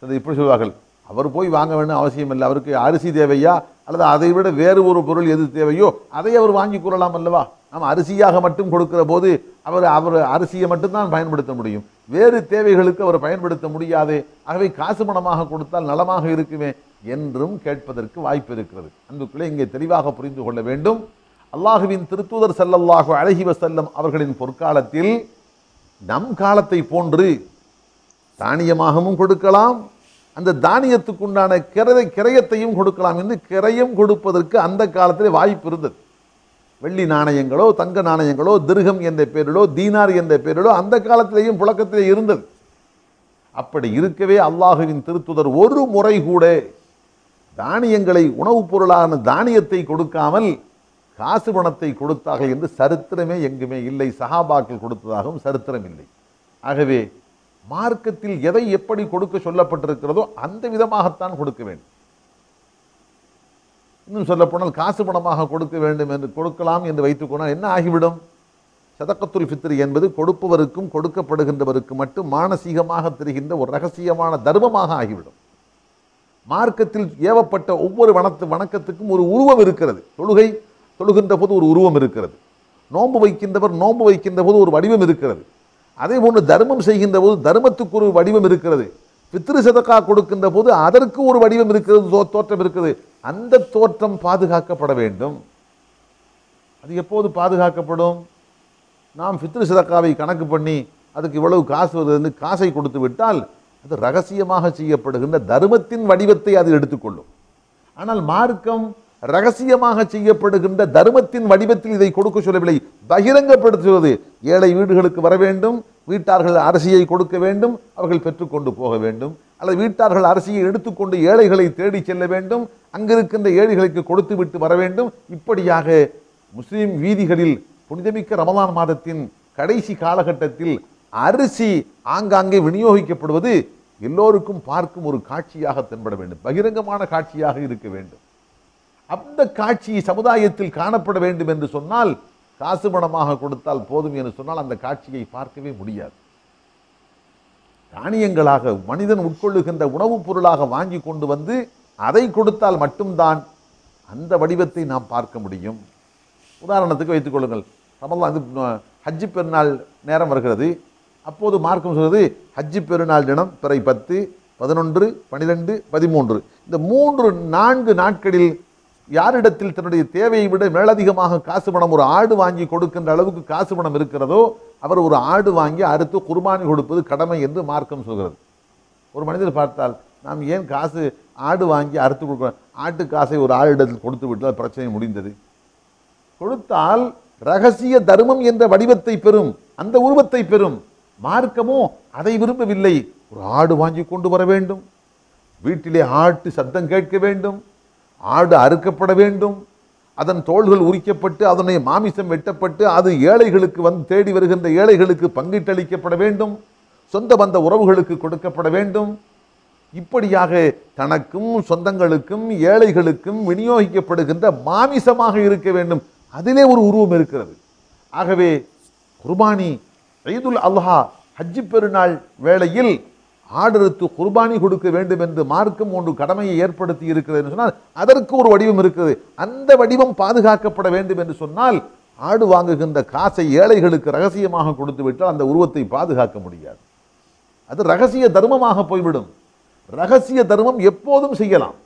இப்படி சொல்வார்கள், அவர் போய் வாங்க வேண்டும் அவசியம் இல்லை, அவருக்கு அரிசி தேவையா அல்லது அதை விட வேறு ஒரு பொருள் எது தேவையோ அதை அவர் வாங்கி கொள்ளலாம் அல்லவா? நாம் அரிசியாக மட்டும் கொடுக்கிற போது அவர் அரிசியை மட்டும்தான் பயன்படுத்த முடியும், வேறு தேவைகளுக்கு அவர் பயன்படுத்த முடியாது. ஆகவே காசு பணமாக கொடுத்தால் நலமாக இருக்குமே என்றும் கேட்பதற்கு வாய்ப்பு இருக்கிறது. அன்புக்குள்ளே இங்கே தெளிவாக புரிந்து கொள்ள வேண்டும். அல்லாஹுவின் திருத்தூதர் ஸல்லல்லாஹு அலைஹி வஸல்லம் அவர்களின் பொற்காலத்தில் நம் காலத்தை போன்று தானியமாகவும் கொடுக்கலாம், அந்த தானியத்துக்குண்டான கிரயத்தையும் கொடுக்கலாம் என்று கிரயம் கொடுப்பதற்கு அந்த காலத்திலே வாய்ப்பு இருந்தது. வெள்ளி நாணயங்களோ தங்க நாணயங்களோ திர்ஹம் என்ற பேரிலோ தீனார் என்ற பேரிலோ அந்த காலத்திலேயும் புழக்கத்திலே இருந்தது. அப்படி இருக்கவே அல்லாஹுவின் திருத்துதர் ஒரு முறை கூட தானியங்களை உணவுப் பொருளான தானியத்தை கொடுக்காமல் காசு பணத்தை கொடுத்தார்கள் என்று சரித்திரமே எங்குமே இல்லை. சஹாபாக்கள் கொடுத்ததாகவும் சரித்திரம் இல்லை. ஆகவே மார்க்கத்தில் எதை எப்படி கொடுக்க சொல்லப்பட்டிருக்கிறதோ அந்த விதமாகத்தான் கொடுக்க வேண்டும். இன்னும் சொல்லப்போனால் காசு பணமாக கொடுக்க வேண்டும் என்று கொடுக்கலாம் என்று வைத்துக்கொண்டால் என்ன ஆகிவிடும்? சதகத்துல் ஃபித்ர் என்பது கொடுப்பவருக்கும் கொடுக்கப்படுகின்றவருக்கு மட்டும் மானசீகமாக தெரிகின்ற ஒரு ரகசியமான தர்மமாக ஆகிவிடும். மார்க்கத்தில் ஏவப்பட்ட ஒவ்வொரு வணக்கத்துக்கும் ஒரு உருவம் இருக்கிறது. தொழுகின்ற போது ஒரு உருவம் இருக்கிறது, நோன்பு வைக்கின்றவர் நோன்பு வைக்கின்ற போது ஒரு வடிவம் இருக்கிறது, அதே போன்று தர்மம் செய்கின்ற போது தர்மத்துக்கு ஒரு வடிவம் இருக்கிறது, பித்ரு சதகா கொடுக்கின்ற போது அதற்கு ஒரு வடிவம் இருக்கிறது, தோற்றம் இருக்கிறது. அந்த தோற்றம் பாதுகாக்கப்பட வேண்டும். அது எப்போது பாதுகாக்கப்படும்? நாம் பித்ரு சதகாவை கணக்கு பண்ணி அதுக்கு இவ்வளவு காசு வருதுன்னு காசை கொடுத்து விட்டால் அது ரகசியமாக செய்யப்படுகின்ற தர்மத்தின் வடிவத்தை அது எடுத்துக்கொள்ளும். ஆனால் மார்க்கம் ரகசியமாக செய்யப்படுகின்ற தர்மத்தின் வடிவத்தில் இதை கொடுக்க சொல்லவில்லை, பகிரங்கப்படுத்துவது. ஏழை வீடுகளுக்கு வர வேண்டும், வீட்டார்கள் அரிசியை கொடுக்க வேண்டும், அவர்கள் பெற்றுக்கொண்டு போக வேண்டும், அல்லது வீட்டார்கள் அரிசியை எடுத்துக்கொண்டு ஏழைகளை தேடி செல்ல வேண்டும், அங்கிருக்கின்ற ஏழைகளுக்கு கொடுத்து விட்டு வர வேண்டும். இப்படியாக முஸ்லீம் வீதிகளில் புனிதமிக்க ரமலான் மாதத்தின் கடைசி காலகட்டத்தில் அரிசி ஆங்காங்கே விநியோகிக்கப்படுவது எல்லோருக்கும் பார்க்கும் ஒரு காட்சியாக தென்பட வேண்டும், பகிரங்கமான காட்சியாக இருக்க வேண்டும். அந்த காட்சி சமுதாயத்தில் காணப்பட வேண்டும் என்று சொன்னால் காசு பணமாக கொடுத்தால் போதும் என்று சொன்னால் அந்த காட்சியை பார்க்கவே முடியாது. தானியங்களாக மனிதன் உட்கொள்ளுகின்ற உணவுப் பொருளாக வாங்கி கொண்டு வந்து அதை கொடுத்தால் மட்டும்தான் அந்த வடிவத்தை நாம் பார்க்க முடியும். உதாரணத்துக்கு வைத்துக் கொள்ளுங்கள், ரமலான் ஹஜ்ஜி பெருநாள் நேரம் வருகிறது. அப்போது மார்க்கம் சொல்வது ஹஜ்ஜி பெருநாள் தினம் பிறை 10, 11, 12, 13 இந்த 3-4 நாட்களில் யாரிடத்தில் தன்னுடைய தேவையை விட மேலதிகமாக காசு பணம் ஒரு ஆடு வாங்கி கொடுக்கின்ற அளவுக்கு காசு பணம் இருக்கிறதோ அவர் ஒரு ஆடு வாங்கி அறுத்து குர்பானி கொடுப்பது கடமை என்று மார்க்கம் சொல்கிறது. ஒரு மனிதர் பார்த்தால் நாம் ஏன் ஆடு வாங்கி அறுத்து கொடுக்கிறோம், ஆட்டு காசை ஒரு ஆடிடத்தில் கொடுத்து விட்டால் பிரச்சனை முடிந்தது. கொடுத்தால் ரகசிய தர்மம் என்ற வடிவத்தை பெறும், அந்த உருவத்தை பெறும். மார்க்கமோ அதை விரும்பவில்லை. ஒரு ஆடு வாங்கி கொண்டு வர வேண்டும், வீட்டிலே ஆட்டு சத்தம் கேட்க வேண்டும், ஆடு அறுக்கப்பட வேண்டும், அதன் தோள்கள் உரிக்கப்பட்டு அதனை மாமிசம் வெட்டப்பட்டு அது ஏழைகளுக்கு தேடி வருகின்ற ஏழைகளுக்கு பங்கிட்டளிக்கப்பட வேண்டும், சொந்த பந்த உறவுகளுக்கு கொடுக்கப்பட வேண்டும். இப்படியாக தனக்கும் சொந்தங்களுக்கும் ஏழைகளுக்கும் விநியோகிக்கப்படுகின்ற மாமிசமாக இருக்க வேண்டும். அதிலே ஒரு உருவம் இருக்கிறது. ஆகவே குர்பானி ஈதுல் அல்ஹா ஹஜ்ஜி பெருநாள் வேளையில் ஆடறுத்து குர்பானி கொடுக்க வேண்டும் என்று மார்க்கம் ஒன்று கடமையை ஏற்படுத்தி இருக்கிறது என்று சொன்னால் அதற்கு ஒரு வடிவம் இருக்கிறது. அந்த வடிவம் பாதுகாக்கப்பட வேண்டும் என்று சொன்னால் ஆடு வாங்குகின்ற காசை ஏழைகளுக்கு ரகசியமாக கொடுத்து விட்டால் அந்த உருவத்தை பாதுகாக்க முடியாது. அது ரகசிய தர்மமாக போய்விடும். ரகசிய தர்மம் எப்போதும் செய்யலாம்.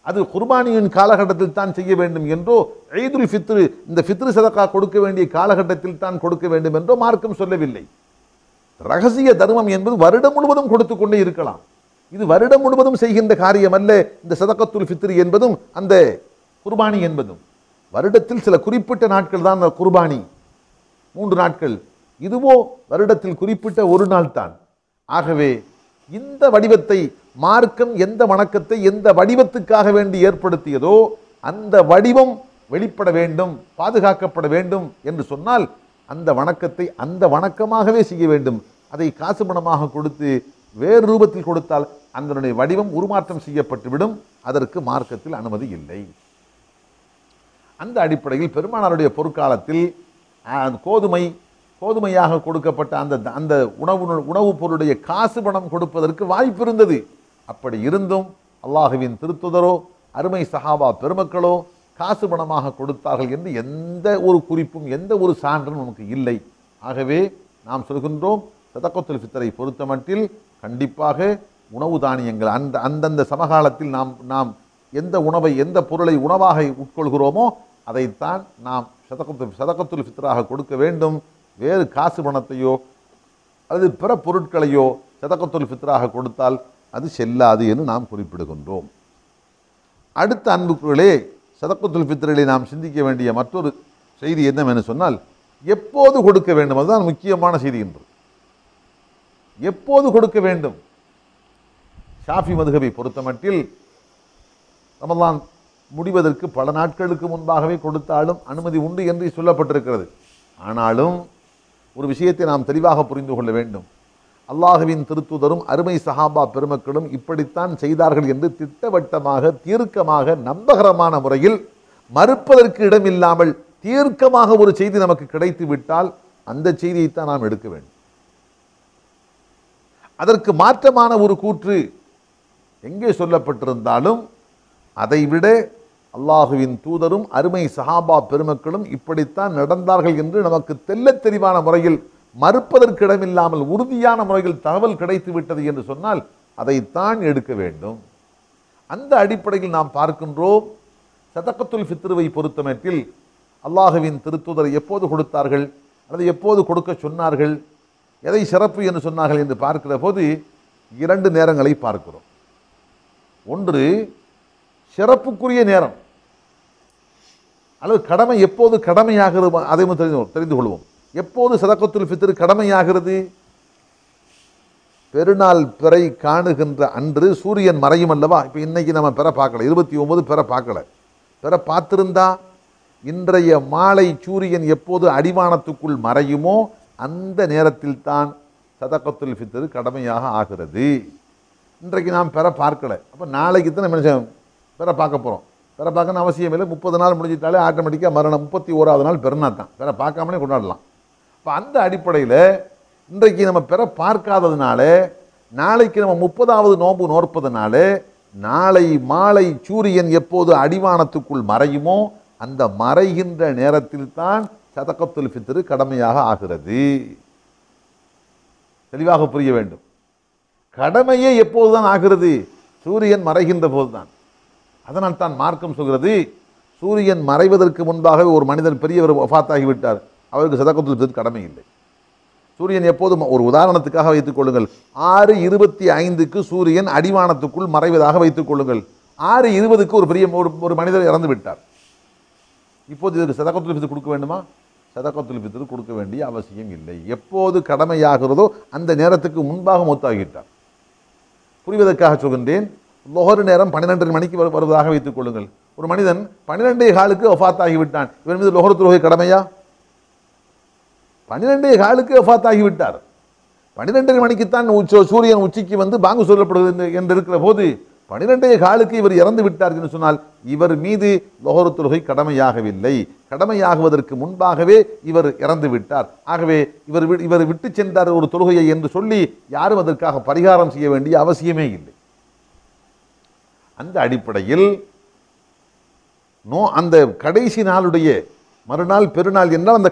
அது குர்பானியின் காலகட்டத்தில் தான் செய்ய வேண்டும் என்றோ, ஈதுல் ஃபித்ர் இந்த ஃபித்ரு சதகா கொடுக்க வேண்டிய காலகட்டத்தில் தான் கொடுக்க வேண்டும் என்றோ மார்க்கம் சொல்லவில்லை. ரகசிய தர்மம் என்பது வருடம் முழுவதும் கொடுத்து கொண்டே இருக்கலாம். இது வருடம் முழுவதும் செய்கின்ற காரியம் அல்ல. இந்த சதகத்துல் ஃபித்ர் என்பதும் அந்த குர்பானி என்பதும் வருடத்தில் சில குறிப்பிட்ட நாட்கள் தான் குர்பானி, 3 நாட்கள். இதுவோ வருடத்தில் குறிப்பிட்ட ஒரு நாள் தான். ஆகவே இந்த வடிவத்தை மார்க்கம் எந்த வணக்கத்தை எந்த வடிவத்துக்காக வேண்டி ஏற்படுத்தியதோ அந்த வடிவம் வெளிப்பட வேண்டும், பாதுகாக்கப்பட வேண்டும் என்று சொன்னால் அந்த வணக்கத்தை அந்த வணக்கமாகவே செய்ய வேண்டும். அதை காசு பணமாக கொடுத்து வேறு ரூபத்தில் கொடுத்தால் அதனுடைய வடிவம் உருமாற்றம் செய்யப்பட்டுவிடும். அதற்கு மார்க்கத்தில் அனுமதி இல்லை. அந்த அடிப்படையில் பெருமானாருடைய பொற்காலத்தில் கோதுமையாக கொடுக்கப்பட்ட அந்த உணவுப் பொருளுடைய காசு பணம் கொடுப்பதற்கு வாய்ப்பு இருந்தது. அப்படி இருந்தும் அல்லாஹுவின் திருத்துதரோ அருமை சஹாபா பெருமக்களோ காசு பணமாக கொடுத்தார்கள் என்று எந்த ஒரு குறிப்பும் எந்த ஒரு சான்றும் நமக்கு இல்லை. ஆகவே நாம் சொல்கின்றோம், சதகத்துல் ஃபித்ரை பொறுத்தமட்டில் கண்டிப்பாக உணவு தானியங்கள் அந்தந்த சமகாலத்தில் நாம் எந்த உணவை எந்த பொருளை உணவாக உட்கொள்கிறோமோ அதைத்தான் நாம் சதகத்துல் ஃபித்ராக கொடுக்க வேண்டும். வேறு காசு பணத்தையோ அல்லது பிற பொருட்களையோ சதகத்துல் ஃபித்ராக கொடுத்தால் அது செல்லாது என்று நாம் குறிப்பிடுகின்றோம். அடுத்த அன்புக்குள்ளே சதகத்துல் ஃபித்ரிலே நாம் சிந்திக்க வேண்டிய மற்றொரு செய்தி என்னவென்று சொன்னால், எப்போது கொடுக்க வேண்டும், அதுதான் முக்கியமான செய்தி என்று. எப்போது கொடுக்க வேண்டும்? ஷாஃபி மதுஹபை பொறுத்தமட்டில் ரமலான் முடிவதற்கு பல நாட்களுக்கு முன்பாகவே கொடுத்தாலும் அனுமதி உண்டு என்று சொல்லப்பட்டிருக்கிறது. ஆனாலும் ஒரு விஷயத்தை நாம் தெளிவாக புரிந்து கொள்ள வேண்டும். அல்லாஹுவின் திருத்துதரும் அருமை சஹாபா பெருமக்களும் இப்படித்தான் செய்தார்கள் என்று திட்டவட்டமாக தீர்க்கமாக நம்பகரமான முறையில் மறுப்பதற்கு இடமில்லாமல் தீர்க்கமாக ஒரு செய்தி நமக்கு கிடைத்து விட்டால் அந்த செய்தியைத்தான் நாம் எடுக்க வேண்டும். அதற்கு மாற்றமான ஒரு கூற்று எங்கே சொல்லப்பட்டிருந்தாலும் அதைவிட அல்லாஹுவின் தூதரும் அருமை சஹாபா பெருமக்களும் இப்படித்தான் நடந்தார்கள் என்று நமக்கு தெள்ளத் தெளிவான முறையில் மறுப்பதற்கு இடமில்லாமல் உறுதியான முறையில் தகவல் கிடைத்து விட்டது என்று சொன்னால் அதைத்தான் எடுக்க வேண்டும். அந்த அடிப்படையில் நாம் பார்க்கின்றோம், சதகத்துல் ஃபித்ருவை பொறுத்தமட்டில் அல்லாஹுவின் திருத்தூதர் எப்போது கொடுத்தார்கள் அல்லது எப்போது கொடுக்க சொன்னார்கள், எதை சிறப்பு என்று சொன்னார்கள் என்று பார்க்கிற போது 2 நேரங்களை பார்க்கிறோம். ஒன்று சிறப்புக்குரிய நேரம் அல்லது கடமை எப்போது கடமையாகிறது அதை தெரிந்து கொள்வோம். எப்போது சதகத்துல் ஃபித்ர் கடமையாகிறது? பெருநாள் பிறை காணுகின்ற அன்று சூரியன் மறையும் அல்லவா. இப்போ இன்னைக்கு நம்ம பெற பார்க்கல, 29 பெற பார்க்கல. பெற பார்த்திருந்தா இன்றைய மாலை சூரியன் எப்போது அடிவானத்துக்குள் மறையுமோ அந்த நேரத்தில் தான் சதகத்துல் ஃபித்ர் கடமையாக ஆகிறது. இன்றைக்கு நாம் பெற பார்க்கல, அப்போ நாளைக்கு தான் நம்ம பெற பார்க்க போகிறோம். பெற பார்க்கணும் அவசியம் இல்லை. 30 நாள் முடிஞ்சிட்டாலே ஆட்டோமேட்டிக்காக மரணம் 31வது நாள் பெருநா தான். பெற பார்க்காமலே கொண்டாடலாம். இப்போ அந்த அடிப்படையில் இன்றைக்கு நம்ம பெற பார்க்காததுனால நாளைக்கு நம்ம 30வது நோன்பு நோற்பதனால நாளை மாலை சூரியன் எப்போது அடிவானத்துக்குள் மறையுமோ அந்த மறைகின்ற நேரத்தில் தான் சதகத்துல் ஃபித்ர் கடமையாக ஆகிறது. தெளிவாக புரிய வேண்டும். கடமையே எப்போதுதான் ஆகிறது? சூரியன் மறைகின்ற போதுதான். அதனால் தான் மார்க்கம் சொல்கிறது, சூரியன் மறைவதற்கு முன்பாகவே ஒரு மனிதன் பெரியவர் வஃபாத்தாகிவிட்டார், அவருக்கு சதகத்துல் ஃபித்ர் கடமை இல்லை. சூரியன் எப்போதும், ஒரு உதாரணத்துக்காக வைத்துக் கொள்ளுங்கள், 6:25க்கு சூரியன் அடிவானத்துக்குள் மறைவதாக வைத்துக் கொள்ளுங்கள். 6:20க்கு ஒரு மனிதர் இறந்து விட்டார். இப்போது இதற்கு சதகத்துல் ஃபித்ர் கொடுக்க வேண்டுமா? சதகத்துல் ஃபித்ர் கொடுக்க வேண்டிய அவசியம் இல்லை. எப்போது கடமையாகிறதோ அந்த நேரத்துக்கு முன்பாக மௌத்தாகிவிட்டார். புரிவதற்காக சொல்கின்றேன். லொஹர் நேரம் 12 மணிக்கு வருவதாக வைத்துக் கொள்ளுங்கள். ஒரு மனிதன் 12:15க்கு வஃபாத்தாகிவிட்டான். இவன் மீது லொஹர் தொழுகை கடமையா? 12:15க்கு வஃபாத்தாகிவிட்டார். 12 மணிக்குத்தான் சூரியன் உச்சிக்கு வந்து பாங்கு சொல்லப்படுகிறது என்று இருக்கிற போது 12:15 இவர் இறந்து விட்டார் என்று சொன்னால் இவர் மீது லுஹர் தொழுகை கடமையாகவில்லை. கடமையாகுவதற்கு முன்பாகவே இவர் இறந்து விட்டார். ஆகவே இவர் விட்டு சென்றார் ஒரு தொழுகையை என்று சொல்லி யாரும் அதற்காக பரிகாரம் செய்ய வேண்டிய அவசியமே இல்லை. அந்த அடிப்படையில் அந்த கடைசி நாளுடைய மறுநாள் பெருநாள் என்றால் அந்த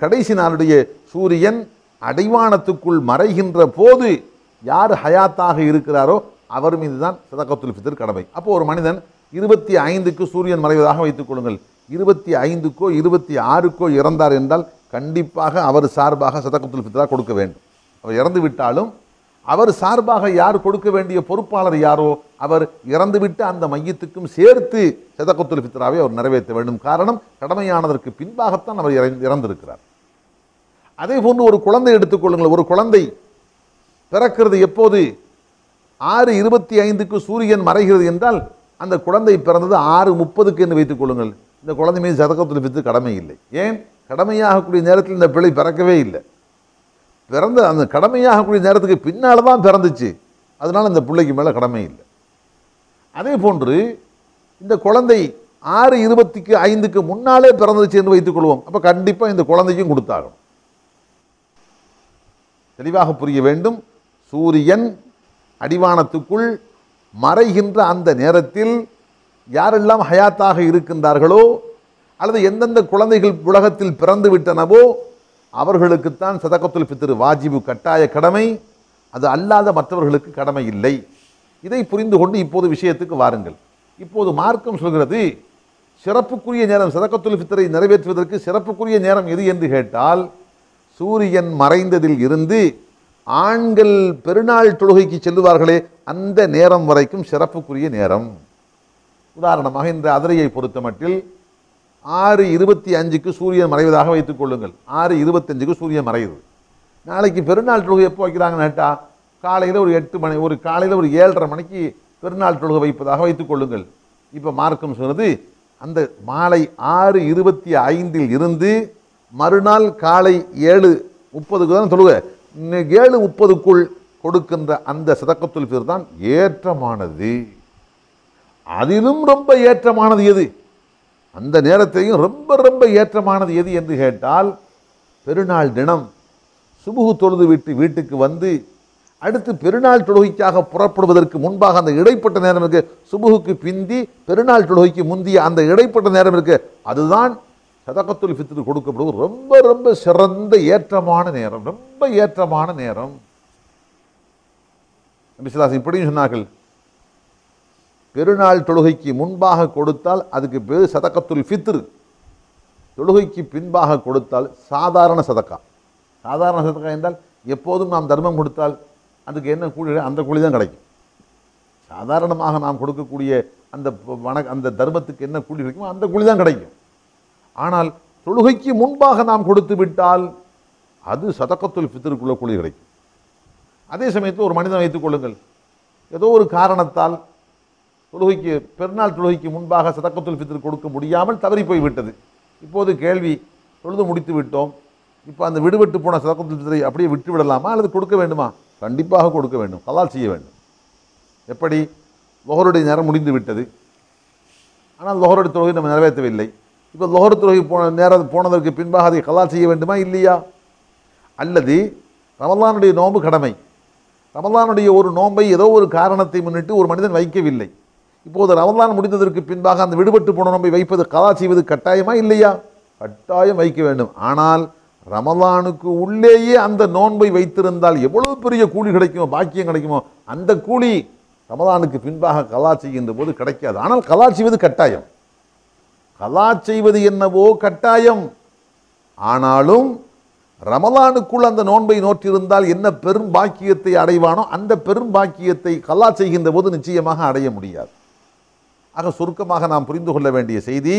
கடைசி நாளுடைய சூரியன் அடைவானத்துக்குள் மறைகின்ற போது யார் ஹயாத்தாக இருக்கிறாரோ அவர் மீது தான் சதகத்துல் ஃபித்ர் கடமை. அப்போ ஒரு மனிதன் 25க்கு சூரியன் மறைவதாக வைத்துக் கொள்ளுங்கள், 25க்கோ 26க்கோ இறந்தார் என்றால் கண்டிப்பாக அவர் சார்பாக சதகத்துல் ஃபித்ரா கொடுக்க வேண்டும். அவர் இறந்து விட்டாலும் அவர் சார்பாக யார் கொடுக்க வேண்டிய பொறுப்பாளர் யாரோ அவர் இறந்துவிட்டு அந்த மையத்துக்கும் சேர்த்து சதகத்துல் ஃபித்ராவை அவர் நிறைவேற்ற வேண்டும். காரணம், கடமையானதற்கு பின்பாகத்தான் அவர் இறந்திருக்கிறார். அதே போன்று ஒரு குழந்தை எடுத்துக்கொள்ளுங்கள். ஒரு குழந்தை பிறக்கிறது எப்போது? 6:25க்கு சூரியன் மறைகிறது என்றால் அந்த குழந்தை பிறந்தது 6:30க்கு என்று வைத்துக் கொள்ளுங்கள். இந்த குழந்தை மீது சதகத்துல் ஃபித்ர் கடமை இல்லை. ஏன்? கடமையாகக்கூடிய நேரத்தில் இந்த பிள்ளை பிறக்கவே இல்லை. பிறந்த அந்த கடமையாகக்கூடிய நேரத்துக்கு பின்னால் தான் பிறந்துச்சு. அதனால் இந்த பிள்ளைக்கு மேலே கடமை இல்லை. அதே போன்று இந்த குழந்தை 6:25க்கு முன்னாலே பிறந்துச்சு என்று வைத்துக் கொள்வோம். அப்போ கண்டிப்பாக இந்த குழந்தைக்கும் கொடுத்தாகும். தெளிவாக புரிய வேண்டும். சூரியன் அடிவானத்துக்குள் மறைகின்ற அந்த நேரத்தில் யாரெல்லாம் ஹயாத்தாக இருக்கின்றார்களோ அல்லது எந்தெந்த குழந்தைகள் உலகத்தில் பிறந்து விட்டனவோ அவர்களுக்குத்தான் சதகத்துல் ஃபித்ர் வாஜிபு, கட்டாய கடமை. அது அல்லாத மற்றவர்களுக்கு கடமை இல்லை. இதை புரிந்து கொண்டு இப்போது விஷயத்துக்கு வாருங்கள். இப்போது மார்க்கம் சொல்கிறது சிறப்புக்குரிய நேரம், சதகத்துல் ஃபித்ரை நிறைவேற்றுவதற்கு சிறப்புக்குரிய நேரம் எது என்று கேட்டால், சூரியன் மறைந்ததில் இருந்து ஆண்கள் பெருநாள் தொழுகைக்கு செல்லுவார்களே அந்த நேரம் வரைக்கும் சிறப்புக்குரிய நேரம். உதாரணமாக இந்த அதிரையை பொறுத்த மட்டில் 6:25க்கு சூரியன் மறைவதாக வைத்துக் கொள்ளுங்கள். 6:25க்கு சூரியன் மறையுது. நாளைக்கு பெருநாள் தொழுகை எப்போ வைக்கிறாங்கன்னு கேட்டால் காலையில் ஒரு 8 மணி, காலையில் ஒரு 7:30 மணிக்கு பெருநாள் தொழுகை வைப்பதாக வைத்துக் கொள்ளுங்கள். இப்போ மார்க்கம் சொன்னது அந்த மாலை 6:25 இருந்து மறுநாள் காலை 7:30க்கு தான் தொழுகை. 7:30க்குள் கொடுக்கின்ற அந்த சதகத்துல் ஃபித்ர் தான் ஏற்றமானது. அதிலும் ரொம்ப ஏற்றமானது எது? அந்த நேரத்தையும் ரொம்ப ரொம்ப ஏற்றமானது எது என்று கேட்டால், பெருநாள் தினம் சுபுஹு தொழுது விட்டு வீட்டுக்கு வந்து அடுத்து பெருநாள் தொழுகைக்காக புறப்படுவதற்கு முன்பாக அந்த இடைப்பட்ட நேரம் இருக்கு, சுபுஹுக்கு பிந்தி பெருநாள் தொழுகைக்கு முந்திய அந்த இடைப்பட்ட நேரம் இருக்கு, அதுதான் சதகத்துல் ஃபித்ர் கொடுக்கப்படுவது ரொம்ப ரொம்ப சிறந்த ஏற்றமான நேரம், ரொம்ப ஏற்றமான நேரம். நபி ஸல்லல்லாஹு அலைஹி வஸல்லம் இப்படியும் சொன்னார்கள், பெருநாள் தொழுகைக்கு முன்பாக கொடுத்தால் அதுக்கு பேர் சதகத்துல் ஃபித்ர், தொழுகைக்கு பின்பாக கொடுத்தால் சாதாரண சதக்கா. சாதாரண சதக்கா என்றால் எப்போதும் நாம் தர்மம் கொடுத்தால் அதுக்கு என்ன கூலி, அந்த கூலி தான் கிடைக்கும். சாதாரணமாக நாம் கொடுக்கக்கூடிய அந்த தர்மத்துக்கு என்ன கூலி கிடைக்குமோ அந்த கூலி தான் கிடைக்கும். ஆனால் தொழுகைக்கு முன்பாக நாம் கொடுத்து விட்டால் அது சதகத்துல் ஃபித்ருக்குள்ள கூலி கிடைக்கும். அதே சமயத்தில் ஒரு மனிதன் வைத்துக் கொள்ளுங்கள், ஏதோ ஒரு காரணத்தால் பெருநாள் தொழுகைக்கு முன்பாக சதகத்துல் ஃபித்ர் கொடுக்க முடியாமல் தவறி போய்விட்டது. இப்போது கேள்வி, தொழுது முடித்து விட்டோம், இப்போ அந்த விடுபட்டு போன சதகத்துல் ஃபித்ரை அப்படியே விட்டு விடலாமா அல்லது கொடுக்க வேண்டுமா? கண்டிப்பாக கொடுக்க வேண்டும், கலால் செய்ய வேண்டும். எப்படி? லுஹருடைய நேரம் முடிந்து விட்டது, ஆனால் லுஹருடைய தொழுகை நம்ம நிறைவேற்றவில்லை. இப்போ லுஹர் தொழுகை போனதற்கு பின்பாக அதை கலால் செய்ய வேண்டுமா இல்லையா? அல்லது ரமலானுடைய நோன்பு கடமை, ரமலானுடைய ஒரு நோன்பை ஏதோ ஒரு காரணத்தை முன்னிட்டு ஒரு மனிதன் வைக்கவில்லை. இப்போது ரமலான் முடிந்ததற்கு பின்பாக அந்த விடுபட்டு போன நோன்பை வைப்பது, கலா செய்வது கட்டாயமா இல்லையா? கட்டாயம் வைக்க வேண்டும். ஆனால் ரமலானுக்கு உள்ளேயே அந்த நோன்பை வைத்திருந்தால் எவ்வளவு பெரிய கூலி கிடைக்குமோ, பாக்கியம் கிடைக்குமோ, அந்த கூலி ரமலானுக்கு பின்பாக கலா செய்கின்ற போது கிடைக்காது. ஆனால் கலா செய்வது கட்டாயம். கலா செய்வது என்னவோ கட்டாயம். ஆனாலும் ரமலானுக்குள் அந்த நோன்பை நோற்றிருந்தால் என்ன பெரும் பாக்கியத்தை அடைவானோ அந்த பெரும் பாக்கியத்தை கலா செய்கின்ற போது நிச்சயமாக அடைய முடியாது. ஆக சுருக்கமாக நாம் புரிந்து கொள்ள வேண்டிய செய்தி,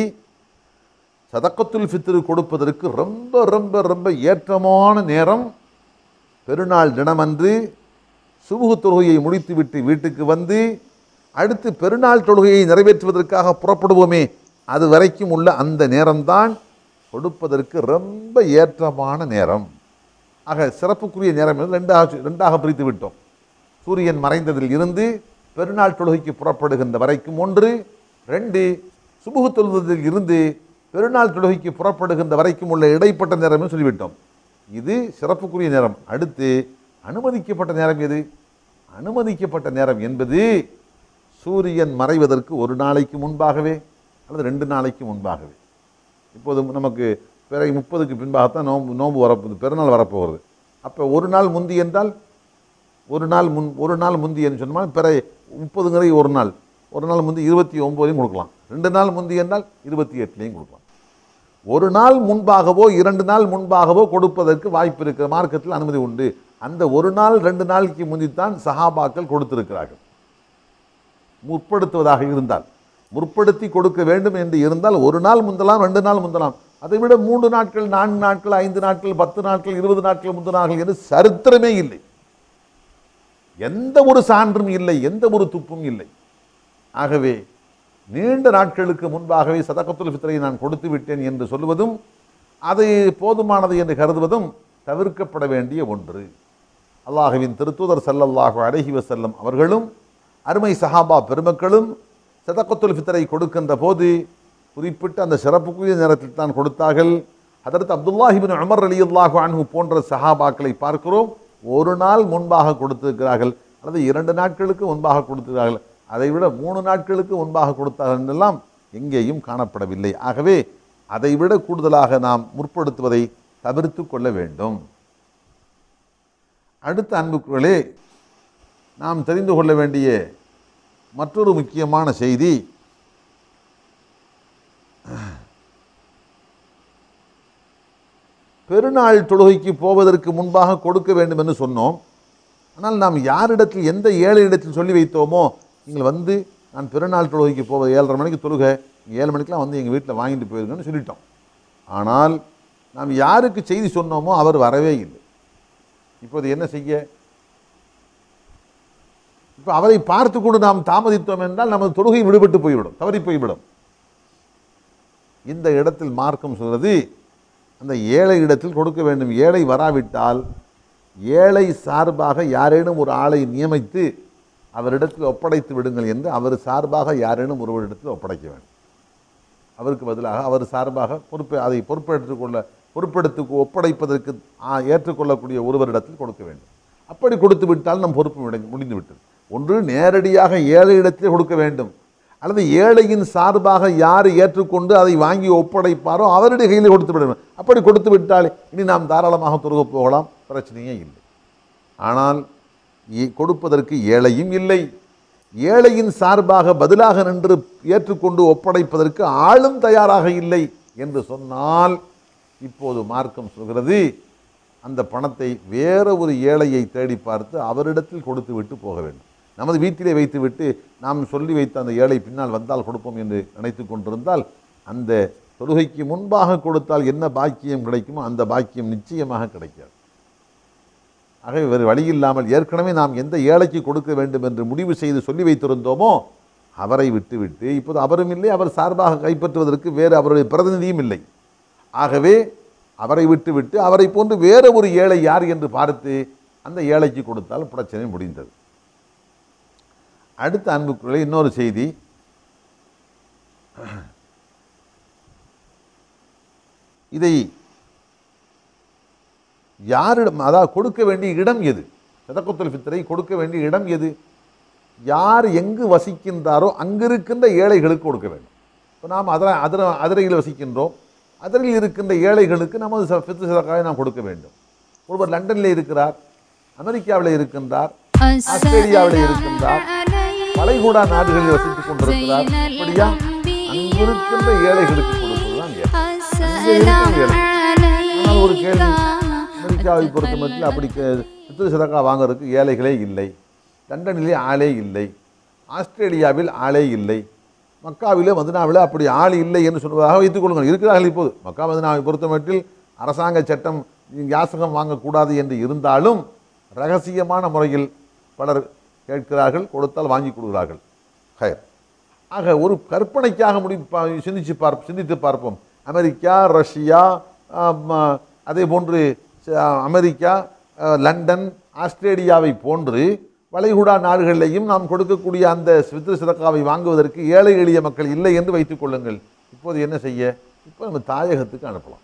சதகத்துல் ஃபித்ர் கொடுப்பதற்கு ரொம்ப ரொம்ப ரொம்ப ஏற்றமான நேரம் பெருநாள் தினமன்று சுபுஹ் தொழுகையை முடித்துவிட்டு வீட்டுக்கு வந்து அடுத்து பெருநாள் தொழுகையை நிறைவேற்றுவதற்காக புறப்படுவோமே அது வரைக்கும் உள்ள அந்த நேரம்தான் கொடுப்பதற்கு ரொம்ப ஏற்றமான நேரம். ஆக சிறப்புக்குரிய நேரம் ரெண்டாக பிரித்து விட்டோம். சூரியன் மறைந்ததில் இருந்து பெருநாள் தொழுகைக்கு புறப்படுகின்ற வரைக்கும் ஒன்று, 2 சுபுஹ் தொழுவதில் இருந்து பெருநாள் தொழுகைக்கு புறப்படுகின்ற வரைக்கும் உள்ள இடைப்பட்ட நேரமே சொல்லிவிட்டோம். இது சிறப்புக்குரிய நேரம். அடுத்து அனுமதிக்கப்பட்ட நேரம் எது? அனுமதிக்கப்பட்ட நேரம் என்பது சூரியன் மறைவதற்கு ஒரு நாளைக்கு முன்பாகவே அல்லது 2 நாளைக்கு முன்பாகவே. இப்போது நமக்கு பிறை 30க்கு பின்பாகத்தான் நோன்பு வரப்போகுது, பெருநாள் வரப்போகிறது. அப்போ ஒரு நாள் முந்தி என்றால் ஒரு நாள் முந்தி என்று சொன்னால் பிறை 30ங்கிறது ஒரு நாள் முந்தி 29லையும் கொடுக்கலாம். 2 நாள் முந்தி என்றால் 28லையும் கொடுக்கலாம். ஒரு நாள் முன்பாகவோ 2 நாள் முன்பாகவோ கொடுப்பதற்கு வாய்ப்பு இருக்கிற மார்க்கத்தில் அனுமதி உண்டு. அந்த ஒரு நாள் 2 நாளைக்கு முந்தித்தான் சஹாபாக்கள் கொடுத்திருக்கிறார்கள். முற்படுத்துவதாக இருந்தால், முற்படுத்தி கொடுக்க வேண்டும் என்று இருந்தால் ஒரு நாள் முந்தலாம், 2 நாள் முந்தலாம். அதை விட 3 நாட்கள், 4 நாட்கள், 5 நாட்கள், 10 நாட்கள், 20 நாட்கள் முந்தினார்கள் என்று சரித்திரமே இல்லை. எந்த ஒரு சான்றும் இல்லை, எந்த ஒரு துப்பும் இல்லை. ஆகவே நீண்ட நாட்களுக்கு முன்பாகவே சதகத்துல் ஃபித்ரை நான் கொடுத்து விட்டேன் என்று சொல்வதும் அது போதுமானது என்று கருதுவதும் தவிர்க்கப்பட வேண்டிய ஒன்று. அல்லாஹ்வின் திருத்தூதர் ஸல்லல்லாஹு அலைஹி வஸல்லம் அவர்களும் அருமை சஹாபா பெருமக்களும் சதகத்துல் ஃபித்ரை கொடுக்கின்ற போது குறிப்பிட்ட அந்த சிறப்புக்குரிய நேரத்தில் தான் கொடுத்தார்கள். ஹதரத் அப்துல்லாஹ் இப்னு உமர் ரலியல்லாஹு அன்ஹு போன்ற சஹாபாக்களை பார்க்கிறோம், ஒரு நாள் முன்பாக கொடுத்திருக்கிறார்கள் அல்லது 2 நாட்களுக்கு முன்பாக கொடுத்திருக்கிறார்கள். அதைவிட 3 நாட்களுக்கு முன்பாக கொடுத்தார்கள் என்றெல்லாம் எங்கேயும் காணப்படவில்லை. ஆகவே அதைவிட கூடுதலாக நாம் முற்படுத்துவதை தவிர்த்து கொள்ள வேண்டும். அடுத்த அன்புக்குகளே, நாம் தெரிந்து கொள்ள வேண்டிய மற்றொரு முக்கியமான செய்தி, பெருநாள் தொழுகைக்கு போவதற்கு முன்பாக கொடுக்க வேண்டும் என்று சொன்னோம். ஆனால் நாம் யாரிடத்தில், எந்த ஏழை இடத்தில் சொல்லி வைத்தோமோ, நீங்கள் வந்து நான் பெருநாள் தொழுகைக்கு போவது 7:30 மணிக்கு தொழுகை, 7 மணிக்கெலாம் வந்து எங்கள் வீட்டில் வாங்கிட்டு போயிருங்கன்னு சொல்லிட்டோம். ஆனால் நாம் யாருக்கு செய்தி சொன்னோமோ அவர் வரவே இல்லை. இப்போது என்ன செய்ய? இப்போ அவரை பார்த்து கொண்டு நாம் தாமதித்தோம் என்றால் நமது தொழுகை விடுபட்டு போய்விடும், தவறி போய்விடும். இந்த இடத்தில் மார்க்கம் சொல்வது, அந்த ஏழை இடத்தில் கொடுக்க வேண்டும். ஏழை வராவிட்டால் ஏழை சார்பாக யாரேனும் ஒரு ஆளை நியமித்து அவரிடத்தில் ஒப்படைத்து விடுங்கள் என்று அவர் சார்பாக யாரேனும் ஒருவரிடத்தில் ஒப்படைக்க வேண்டும். அவருக்கு பதிலாக அவர் சார்பாக அதை பொறுப்பெடுத்து ஒப்படைப்பதற்கு ஏற்றுக்கொள்ளக்கூடிய ஒருவரிடத்தில் கொடுக்க வேண்டும். அப்படி கொடுத்து விட்டால் நம் பொறுப்பு முடிந்து விட்டது. ஒன்று நேரடியாக ஏழை இடத்தில் கொடுக்க வேண்டும், அல்லது ஏழையின் சார்பாக யார் ஏற்றுக்கொண்டு அதை வாங்கி ஒப்படைப்பாரோ அவருடைய கையில் கொடுத்து விட வேண்டும். அப்படி கொடுத்து விட்டால் இனி நாம் தாராளமாக தொழுக போகலாம், பிரச்சனையே இல்லை. ஆனால் கொடுப்பதற்கு ஏழையும் இல்லை, ஏழையின் சார்பாக பதிலாக நின்று ஏற்றுக்கொண்டு ஒப்படைப்பதற்கு ஆளும் தயாராக இல்லை என்று சொன்னால், இப்போது மார்க்கம் சொல்கிறது, அந்த பணத்தை வேற ஒரு ஏழையை தேடி பார்த்து அவரிடத்தில் கொடுத்து விட்டு போக வேண்டும். நமது வீட்டிலே வைத்துவிட்டு நாம் சொல்லி வைத்த அந்த ஏழை பின்னால் வந்தால் கொடுப்போம் என்று நினைத்து கொண்டிருந்தால், அந்த தொழுகைக்கு முன்பாக கொடுத்தால் என்ன பாக்கியம் கிடைக்குமோ அந்த பாக்கியம் நிச்சயமாக கிடைக்காது. ஆகவே வேறு வழி இல்லாமல் ஏற்கனவே நாம் எந்த ஏழைக்கு கொடுக்க வேண்டும் என்று முடிவு செய்து சொல்லி வைத்திருந்தோமோ அவரை விட்டுவிட்டு, இப்போது அவரும் இல்லை, அவர் சார்பாக கைப்பற்றுவதற்கு வேறு அவருடைய பிரதிநிதியும் இல்லை. ஆகவே அவரை விட்டுவிட்டு அவரை போன்று வேறு ஒரு ஏழை யார் என்று பார்த்து அந்த ஏழைக்கு கொடுத்தால் பிரச்சனை முடிந்தது. அடுத்த அன்புக்குள்ளே இன்னொரு செய்தி, இதை யாரிடம், அதாவது கொடுக்க வேண்டிய இடம் எது, சதகத்துல் ஃபித்ரை கொடுக்க வேண்டிய இடம் எது, யார் எங்கு வசிக்கின்றாரோ அங்கிருக்கின்ற ஏழைகளுக்கு கொடுக்க வேண்டும். இப்போ நாம் அதிரையில் வசிக்கின்றோம், அதிரையில் இருக்கின்ற ஏழைகளுக்கு நமது ஃபித்ர் சதகாவை நாம் கொடுக்க வேண்டும். ஒருவர் லண்டனில் இருக்கிறார், அமெரிக்காவில் இருக்கின்றார், ஆஸ்திரேலியாவில் இருக்கின்றார், வளைகுடா நாடுகளில் வசித்துக் கொண்டிருக்கிறார். அப்படியா? அங்கிருக்கின்ற ஏழைகளுக்கு கொடுப்பதுதான் ஏழை. ஆனால் ஒரு கேள்வி, அமெரிக்காவை பொறுத்த மட்டும் அப்படி ஃபித்ர் சதகா வாங்குறதுக்கு ஏழைகளே இல்லை, லண்டனிலே ஆளே இல்லை, ஆஸ்திரேலியாவில் ஆளே இல்லை, மக்காவிலே மதினாவிலே அப்படி ஆள் இல்லை என்று சொல்வதாக வைத்துக் கொள்ளுங்கள். இருக்கிறார்கள். இப்போது மக்கா மதினாவை பொறுத்த மட்டில் அரசாங்க சட்டம் யாசகம் வாங்கக்கூடாது என்று இருந்தாலும் ரகசியமான முறையில் பலர் கேட்கிறார்கள், கொடுத்தால் வாங்கி கொடுக்கிறார்கள். ஹயர். ஆக ஒரு கற்பனைக்காக சிந்தித்து பார்ப்போம். அமெரிக்கா, ரஷ்யா, அதே போன்று அமெரிக்கா, லண்டன், ஆஸ்திரேலியாவை போன்று வளைகுடா நாடுகளிலேயும் நாம் கொடுக்கக்கூடிய அந்த ஃபித்ர் சதக்காவை வாங்குவதற்கு ஏழை எளிய மக்கள் இல்லை என்று வைத்துக் கொள்ளுங்கள். இப்போது என்ன செய்ய? இப்போ நம்ம தாயகத்துக்கு அனுப்பலாம்.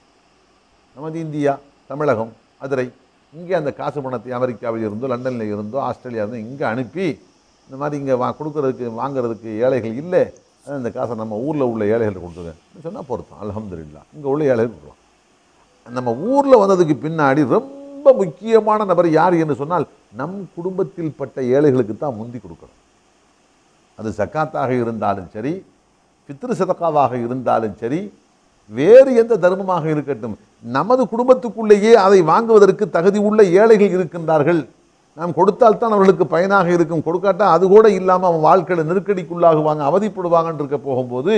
நமது இந்தியா, தமிழகம், மதுரை, இங்கே அந்த காசு பணத்தை அமெரிக்காவில் இருந்தோ லண்டனில் இருந்தோ ஆஸ்திரேலியா இருந்தோ இங்கே அனுப்பி இந்த மாதிரி இங்கே கொடுக்கறதுக்கு வாங்குறதுக்கு ஏழைகள் இல்லை, அந்த காசை நம்ம ஊரில் உள்ள ஏழைகள் கொடுத்துருங்க சொன்னால் பொருத்தம். அல்ஹம்துலில்லாஹ் இங்கே உள்ள ஏழைகள் கொடுக்கலாம். நம்ம ஊரில் வந்ததுக்கு பின்னாடி ரொம்ப முக்கியமான நபர் யார் என்று சொன்னால் நம் குடும்பத்தில் பட்ட ஏழைகளுக்கு தான் முந்தி கொடுக்கணும். அது சக்காத்தாக இருந்தாலும் சரி, ஃபித்ர் சதக்காவாக இருந்தாலும் சரி, வேறு எந்த தர்மமாக இருக்கட்டும், நமது குடும்பத்துக்குள்ளேயே அதை வாங்குவதற்கு தகுதி உள்ள ஏழைகள் இருக்கின்றார்கள். நாம் கொடுத்தால்தான் அவர்களுக்கு பயனாக இருக்கும். கொடுக்காட்டா அது கூட இல்லாமல் அவன் வாழ்க்கையில் நெருக்கடிக்குள்ளாகுவாங்க, அவதிப்படுவாங்கன்னு இருக்க போகும்போது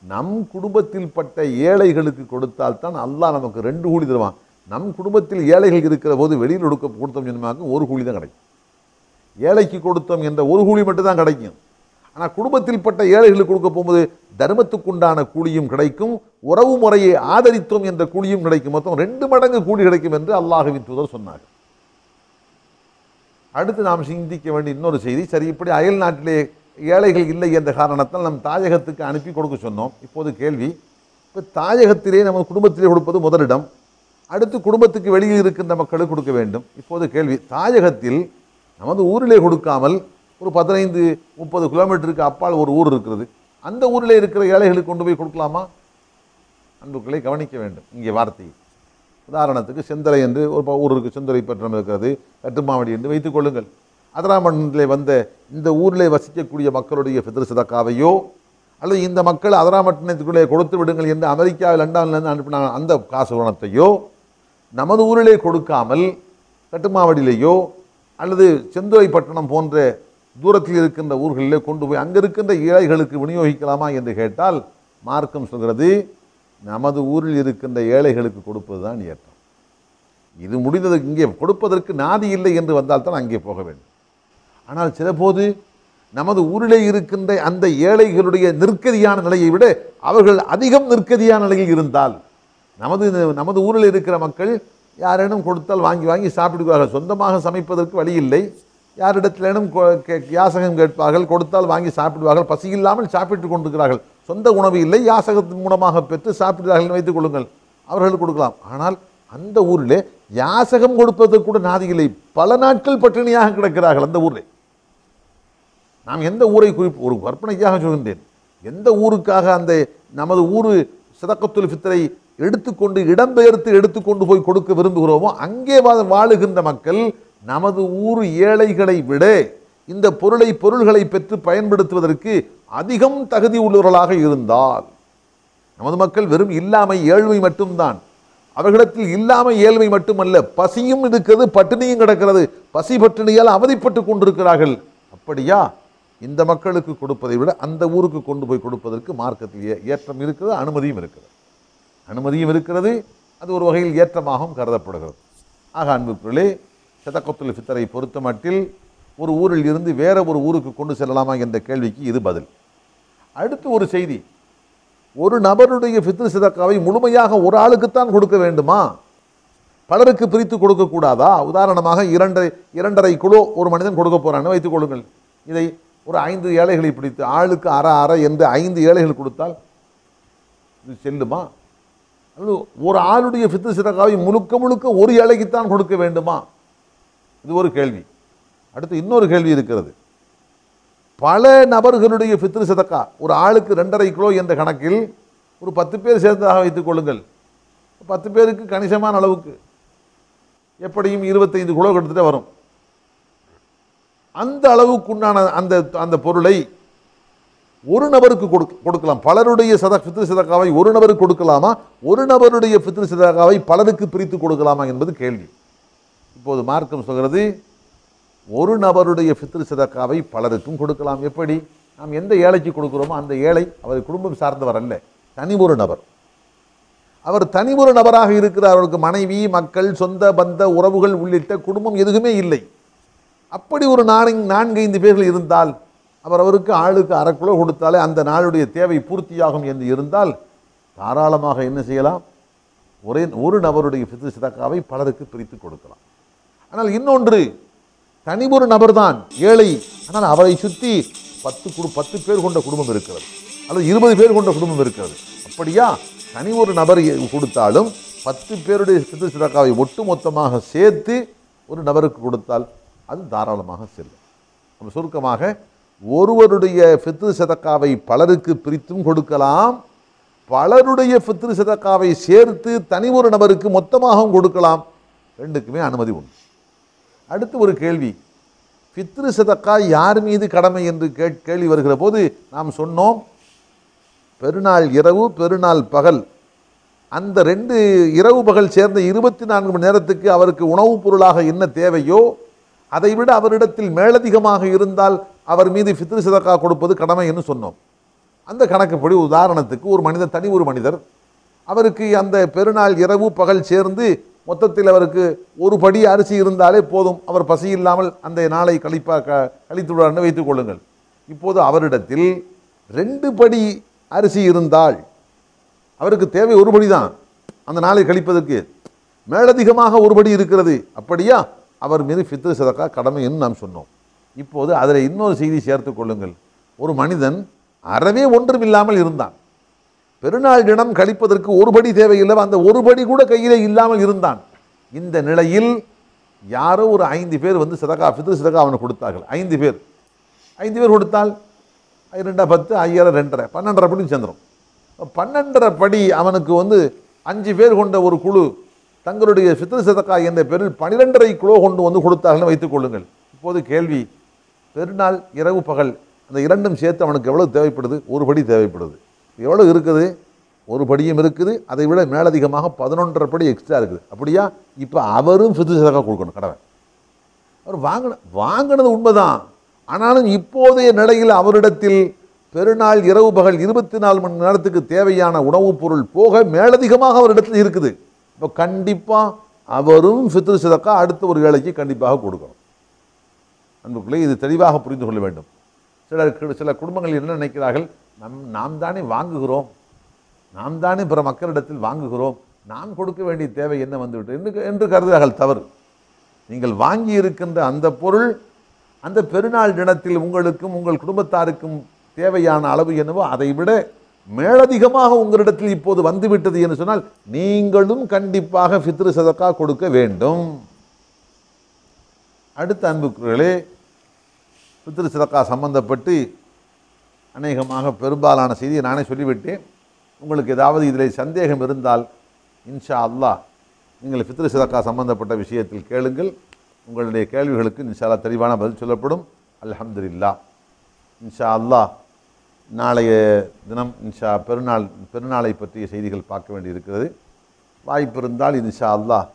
நம் குடும்பத்தில் பட்ட ஏழைகளுக்கு கொடுத்தால்தான் அல்லாஹ் நமக்கு 2 கூலி தருவான். நம் குடும்பத்தில் ஏழைகள் இருக்கிற போது வெளியில் கொடுத்தோம் என்பதாக 1 கூலி தான் கிடைக்கும். ஏழைக்கு கொடுத்தோம் என்ற 1 கூலி மட்டும்தான் கிடைக்கும். ஆனால் குடும்பத்தில் பட்ட ஏழைகளுக்கு கொடுக்க போகும்போது தர்மத்துக்குண்டான கூலியும் கிடைக்கும், உறவு முறையை ஆதரித்தோம் என்ற கூலியும் கிடைக்கும். மொத்தம் 2 மடங்கு கூலி கிடைக்கும் என்று அல்லாஹ்வின் தூதர் சொன்னார். அடுத்து நாம் சிந்திக்க வேண்டிய இன்னொரு செய்தி, சரி இப்படி அயல் நாட்டிலே ஏழைகள் இல்லை என்ற காரணத்தால் நம் தாயகத்துக்கு அனுப்பி கொடுக்க சொன்னோம். இப்போது கேள்வி, இப்போ தாயகத்திலே நம்ம குடும்பத்திலே கொடுப்பது முதலிடம், அடுத்து குடும்பத்துக்கு வெளியில் இருக்கின்ற மக்களுக்கு கொடுக்க வேண்டும். இப்போது கேள்வி, தாயகத்தில் நமது ஊரிலே கொடுக்காமல் ஒரு 15-30 கிலோமீட்டருக்கு அப்பால் ஒரு ஊர் இருக்கிறது, அந்த ஊரில் இருக்கிற ஏழைகளுக்கு கொண்டு போய் கொடுக்கலாமா? அன்புக்களை கவனிக்க வேண்டும் இங்கே வார்த்தை. உதாரணத்துக்கு செந்தலை என்று ஒரு ஊர் இருக்குது, செந்துறை பற்றம் இருக்கிறது, கட்டுமாவடி என்று வைத்துக் கொள்ளுங்கள். அதராமட்டிலே வந்த இந்த ஊரில் வசிக்கக்கூடிய மக்களுடைய ஃபித்ர் சதக்காவையோ அல்லது இந்த மக்கள் அதராமட்டினத்துக்குள்ளே கொடுத்து விடுங்கள் என்று அமெரிக்கா லண்டன்லேருந்து அனுப்பினாங்க அந்த காசு பணத்தையோ நமது ஊரிலே கொடுக்காமல் கட்டுமாவடியிலேயோ அல்லது செந்துறை பட்டணம் போன்ற தூரத்தில் இருக்கின்ற ஊர்களிலே கொண்டு போய் அங்கே இருக்கின்ற ஏழைகளுக்கு விநியோகிக்கலாமா என்று கேட்டால் மார்க்கம் சொல்கிறது நமது ஊரில் இருக்கின்ற ஏழைகளுக்கு கொடுப்பது தான் ஏற்றம். இது முடிந்ததுக்கு இங்கே கொடுப்பதற்கு நாதி இல்லை என்று வந்தால்தான் அங்கே போக வேண்டும். ஆனால் சில போது நமது ஊரிலே இருக்கின்ற அந்த ஏழைகளுடைய நிற்கதியான நிலையை விட அவர்கள் அதிகம் நிற்கதியான நிலையில் இருந்தால் நமது ஊரில் இருக்கிற மக்கள் யாரேனும் கொடுத்தால் வாங்கி வாங்கி சாப்பிடுவார்கள். சொந்தமாக சமைப்பதற்கு வழி இல்லை, யாரிடத்திலேனும் யாசகம் கேட்பார்கள், கொடுத்தால் வாங்கி சாப்பிடுவார்கள், பசி இல்லாமல் சாப்பிட்டு கொண்டிருக்கிறார்கள், சொந்த உணவு இல்லை, யாசகத்தின் மூலமாக பெற்று சாப்பிடுகிறார்கள் வைத்துக் கொள்ளுங்கள், அவர்கள் கொடுக்கலாம். ஆனால் அந்த ஊரில் யாசகம் கொடுப்பதற்கு கூட நாதி இல்லை, பல நாட்கள் பட்டினியாக கிடக்கிறார்கள் அந்த ஊரில். நாம் எந்த ஊரை ஒரு கற்பனைக்காக சொல்கின்றேன், எந்த ஊருக்காக அந்த நமது ஊர் சதக்கத்துல் ஃபித்ரை எடுத்துக்கொண்டு இடம்பெயர்த்து எடுத்துக்கொண்டு போய் கொடுக்க விரும்புகிறோமோ அங்கே வாழுகின்ற மக்கள் நமது ஊர் ஏழைகளை விட இந்த பொருள்களை பெற்று பயன்படுத்துவதற்கு அதிகம் தகுதி உள்ளவர்களாக இருந்தால், நமது மக்கள் வெறும் இல்லாமை ஏழ்மை மட்டும்தான், அவர்களிடத்தில் இல்லாமை ஏழ்மை மட்டுமல்ல, பசியும் இருக்கிறது, பட்டினியும் கிடக்கிறது, பசி பட்டினியால் அவதிப்பட்டு கொண்டிருக்கிறார்கள். அப்படியா, இந்த மக்களுக்கு கொடுப்பதை விட அந்த ஊருக்கு கொண்டு போய் கொடுப்பதற்கு மார்க்கத்தில் ஏற்றம் இருக்கிறது, அனுமதியும் இருக்கிறது, அது ஒரு வகையில் ஏற்றமாகவும் கருதப்படுகிறது. ஆக அன்புக்குள்ளே சதக்கத்துல் ஃபித்ரை பொறுத்த மட்டில் ஒரு ஊரில் இருந்து வேற ஒரு ஊருக்கு கொண்டு செல்லலாமா என்ற கேள்விக்கு இது பதில். அடுத்து ஒரு செய்தி, ஒரு நபருடைய ஃபித்ர் சதக்காவை முழுமையாக ஒரு ஆளுக்குத்தான் கொடுக்க வேண்டுமா, பலருக்கு பிரித்து கொடுக்கக்கூடாதா? உதாரணமாக 2.5 கிலோ ஒரு மனிதன் கொடுக்க போறான்னு வைத்துக் கொள்ளுங்கள். இதை ஒரு 5 ஏழைகளை பிடித்து ஆளுக்கு அரை என்று 5 ஏழைகள் கொடுத்தால் இது செல்லுமா? அல்லது ஒரு ஆளுடைய ஃபித்ர் சதக்காவை முழுக்க ஒரு ஏழைக்குத்தான் கொடுக்க வேண்டுமா? இது ஒரு கேள்வி. அடுத்து இன்னொரு கேள்வி இருக்கிறது, பல நபர்களுடைய ஃபித்ர் சதக்கா ஒரு ஆளுக்கு 2.5 கிலோ என்ற கணக்கில் ஒரு 10 பேர் சேர்ந்ததாக வைத்துக் கொள்ளுங்கள். 10 பேருக்கு கணிசமான அளவுக்கு எப்படியும் 25 கிலோ கிட்டத்தட்ட வரும். அந்த அளவுக்குண்டான அந்த பொருளை ஒரு நபருக்கு கொடுக்கலாம். பலருடைய ஃபித்ர் சதக்காவை ஒரு நபருக்கு கொடுக்கலாமா, ஒரு நபருடைய ஃபித்ர் சதக்காவை பலருக்கு பிரித்து கொடுக்கலாமா என்பது கேள்வி. இப்போது மார்க்கம் சொல்கிறது ஒரு நபருடைய ஃபித்ர் சதக்காவை பலருக்கும் கொடுக்கலாம். எப்படி? நாம் எந்த ஏழைக்கு கொடுக்கிறோமோ அந்த ஏழை அவர் குடும்பம் சார்ந்தவர் அல்ல, தனி ஒரு நபர். அவர் தனி ஒரு நபராக இருக்கிறார், அவருக்கு மனைவி, மக்கள், சொந்த பந்த உறவுகள் உள்ளிட்ட குடும்பம் எதுவுமே இல்லை. அப்படி ஒரு 4-5 பேர்கள் இருந்தால் அவருக்கு ஆளுக்கு அரை கிலோ கொடுத்தாலே அந்த நாளுடைய தேவை பூர்த்தியாகும் என்று இருந்தால் தாராளமாக என்ன செய்யலாம், ஒரு நபருடைய ஃபித்ர் சதக்காவை பலருக்கு பிரித்து கொடுக்கலாம். ஆனால் இன்னொன்று, தனி ஒரு நபர் தான் ஏழை, ஆனால் அவரை சுற்றி 10 பேர் கொண்ட குடும்பம் இருக்கிறது, அல்லது 20 பேர் கொண்ட குடும்பம் இருக்கிறது. அப்படியா? தனி ஒரு நபர் கொடுத்தாலும் 10 பேருடைய ஃபித்ர் சதகாவை ஒட்டுமொத்தமாக சேர்த்து ஒரு நபருக்கு கொடுத்தால் அது தாராளமாக செல்லும். நம்ம சுருக்கமாக, ஒருவருடைய ஃபித்ர் சதகாவை பலருக்கு பிரித்தும் கொடுக்கலாம், பலருடைய ஃபித்ர் சதகாவை சேர்த்து தனி ஒரு நபருக்கு மொத்தமாகவும் கொடுக்கலாம். ரெண்டுக்குமே அனுமதி உண்டு. அடுத்து ஒரு கேள்வி, ஃபித்ர் சதகா யார் மீது கடமை என்று கேள்வி வருகிற போது நாம் சொன்னோம், பெருநாள் இரவு பெருநாள் பகல், அந்த 2 இரவு பகல் சேர்ந்த 24 மணி நேரத்துக்கு அவருக்கு உணவுப் பொருளாக என்ன தேவையோ அதைவிட அவரிடத்தில் மேலதிகமாக இருந்தால் அவர் மீது ஃபித்ர் சதகா கொடுப்பது கடமை என்று சொன்னோம். அந்த கணக்குப்படி உதாரணத்துக்கு ஒரு மனிதர், தனி ஒரு மனிதர், அவருக்கு அந்த பெருநாள் இரவு பகல் சேர்ந்து மொத்தத்தில் அவருக்கு ஒரு படி அரிசி இருந்தாலே போதும், அவர் பசி இல்லாமல் அந்த நாளை கழித்துள்ளார்னு வைத்துக் கொள்ளுங்கள். இப்போது அவரிடத்தில் 2 படி அரிசி இருந்தால் அவருக்கு தேவை ஒரு படி தான் அந்த நாளை கழிப்பதற்கு, மேலதிகமாக ஒரு படி இருக்கிறது, அப்படியா? அவர் மீது ஃபித்ர் சதகா கடமை என்று நாம் சொன்னோம். இப்போது அதில் இன்னொரு செய்தி சேர்த்து கொள்ளுங்கள். ஒரு மனிதன் அறவே ஒன்றுமில்லாமல் இருந்தான், பெருநாள் தினம் கழிப்பதற்கு ஒரு படி தேவையில்லை, அந்த ஒரு படி கூட கையிலே இல்லாமல் இருந்தான். இந்த நிலையில் யாரோ ஒரு 5 பேர் வந்து ஃபித்ர் சதகா அவனுக்கு கொடுத்தார்கள். 5 பேர் கொடுத்தால் 2 10 5 2.5 12.5 படி சேர்ந்துடும். 12.5 படி அவனுக்கு வந்து 5 பேர் கொண்ட ஒரு குழு தங்களுடைய ஃபித்ர் சதகா என்ற பேரில் 12.5 கிலோ கொண்டு வந்து கொடுத்தார்கள் வைத்துக் கொள்ளுங்கள். இப்போது கேள்வி, பெருநாள் இரவு பகல் அந்த இரண்டும் சேர்த்து அவனுக்கு எவ்வளவு தேவைப்படுது? ஒரு படி தேவைப்படுது. எவ்வளவு இருக்குது? ஒரு படியும் இருக்குது, அதை விட மேலதிகமாக 11.5 படி எக்ஸ்ட்ரா இருக்குது. அப்படியா? இப்போ அவரும் ஃபித்ர் சதகா கொடுக்கணும் கடவை. அவர் வாங்கினது உண்மைதான், ஆனாலும் இப்போதைய நிலையில் அவரிடத்தில் பெருநாள் இரவு பகல் 24 மணி நேரத்துக்கு தேவையான உணவுப் பொருள் போக மேலதிகமாக அவரிடத்தில் இருக்குது. இப்போ கண்டிப்பாக அவரும் ஃபித்ர் சதகா அடுத்த ஒரு ஏழைக்கு கண்டிப்பாக கொடுக்கணும். அன்புக்குள்ளே இது தெளிவாக புரிந்து கொள்ள வேண்டும். சில குடும்பங்கள் என்ன நினைக்கிறார்கள், நாம் தானே வாங்குகிறோம், நாம் தானே பிற மக்களிடத்தில் வாங்குகிறோம், நாம் கொடுக்க வேண்டிய தேவை என்ன வந்துவிட்டு என்று கருதுகிறார்கள். தவறு. நீங்கள் வாங்கி இருக்கின்ற அந்த பொருள் அந்த பெருநாள் தினத்தில் உங்களுக்கும் உங்கள் குடும்பத்தாருக்கும் தேவையான அளவு என்னவோ அதை விட மேலதிகமாக உங்களிடத்தில் இப்போது வந்துவிட்டது என்று சொன்னால் நீங்களும் கண்டிப்பாக ஃபித்ர் சதகா கொடுக்க வேண்டும். அடுத்த அன்புக்குரியவர்களே, ஃபித்ர் சதகா சம்பந்தப்பட்டு அநேகமாக பெரும்பாலான செய்தியை நானே சொல்லிவிட்டேன். உங்களுக்கு ஏதாவது இதில் சந்தேகம் இருந்தால் இன்ஷா அல்லாஹ் நீங்கள் ஃபித்ர் சதகா சம்பந்தப்பட்ட விஷயத்தில் கேளுங்கள். உங்களுடைய கேள்விகளுக்கு இன்ஷா அல்லாஹ் தெளிவான பதில் சொல்லப்படும். அல்ஹம்துலில்லாஹ். இன்ஷா அல்லாஹ் நாளைய தினம் பெருநாளை பற்றிய செய்திகள் பார்க்க வேண்டி இருக்கிறது. வாய்ப்பு இருந்தால் இன்ஷா அல்லாஹ்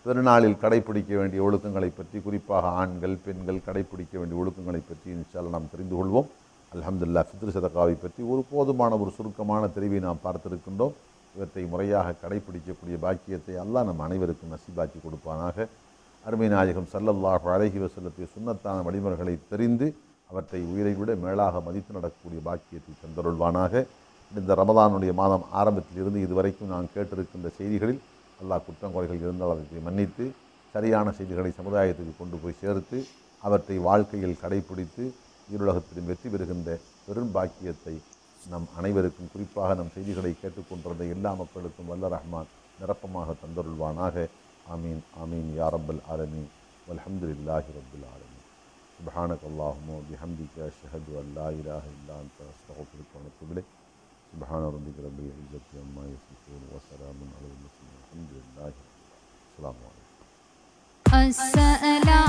பெருநாளில் கடைப்பிடிக்க வேண்டிய ஒழுக்கங்களை பற்றி, குறிப்பாக ஆண்கள் பெண்கள் கடைப்பிடிக்க வேண்டிய ஒழுக்கங்களை பற்றி இன்ஷா அல்லாஹ் நாம் தெரிந்து கொள்வோம். அல்ஹம்துலில்லாஹ். ஃபித்ர் சதகாவை பற்றி ஒரு போதுமான ஒரு சுருக்கமான தெரிவை நாம் பார்த்திருக்கின்றோம். இவற்றை முறையாக கடைப்பிடிக்கக்கூடிய பாக்கியத்தை அல்லாஹ் நம் அனைவருக்கும் நசீபாக்கி கொடுப்பானாக. அருமை நாயகம் ஸல்லல்லாஹு அலைஹி வஸல்லத்துடைய சுன்னத்தான வழிமுறைகளை தெரிந்து அவற்றை உயிரை விட மேலாக மதித்து நடக்கக்கூடிய பாக்கியத்தை தந்தருள்வானாக. இந்த ரமதானுடைய மாதம் ஆரம்பத்தில் இருந்து இதுவரைக்கும் நான் கேட்டிருக்கின்ற செய்திகளில் அல்லாஹ் குற்றங்குறைகள் இருந்தால் அவற்றை மன்னித்து சரியான செய்திகளை சமுதாயத்துக்கு கொண்டு போய் சேர்த்து அவற்றை வாழ்க்கையில் கடைப்பிடித்து ஈருலகத்திலும் வெற்றி பெறுகின்ற பெரும் பாக்கியத்தை நம் அனைவருக்கும், குறிப்பாக நம் செய்திகளை கேட்டுக்கொண்டிருந்த எல்லா மக்களுக்கும் வல்ல ரஹ்மான் நிரப்பமாக தந்தருள்வானாக. ஆமீன் ஆமீன் யா ரப்பல் ஆலமீன். வல்ஹம்துலில்லாஹி ரப்பில் ஆலமீன். சுப்ஹானக அல்லாஹும்ம வ பிஹம்திக அஷ்ஹது அன் லா இலாஹ இல்லா அன்த அஸ்தக்ஃபிருக வ அத்தூபு இலைக். சுப்ஹான ரப்பிக ரப்பில் இஸ்ஸத்தி அம்மா யசிஃபூன் வ ஸலாமுன் அலல் முர்ஸலீன். அல்ஹம்துலில்லாஹி ரப்பில் ஆலமீன். அஸ்ஸலாமு அலைக்கும்.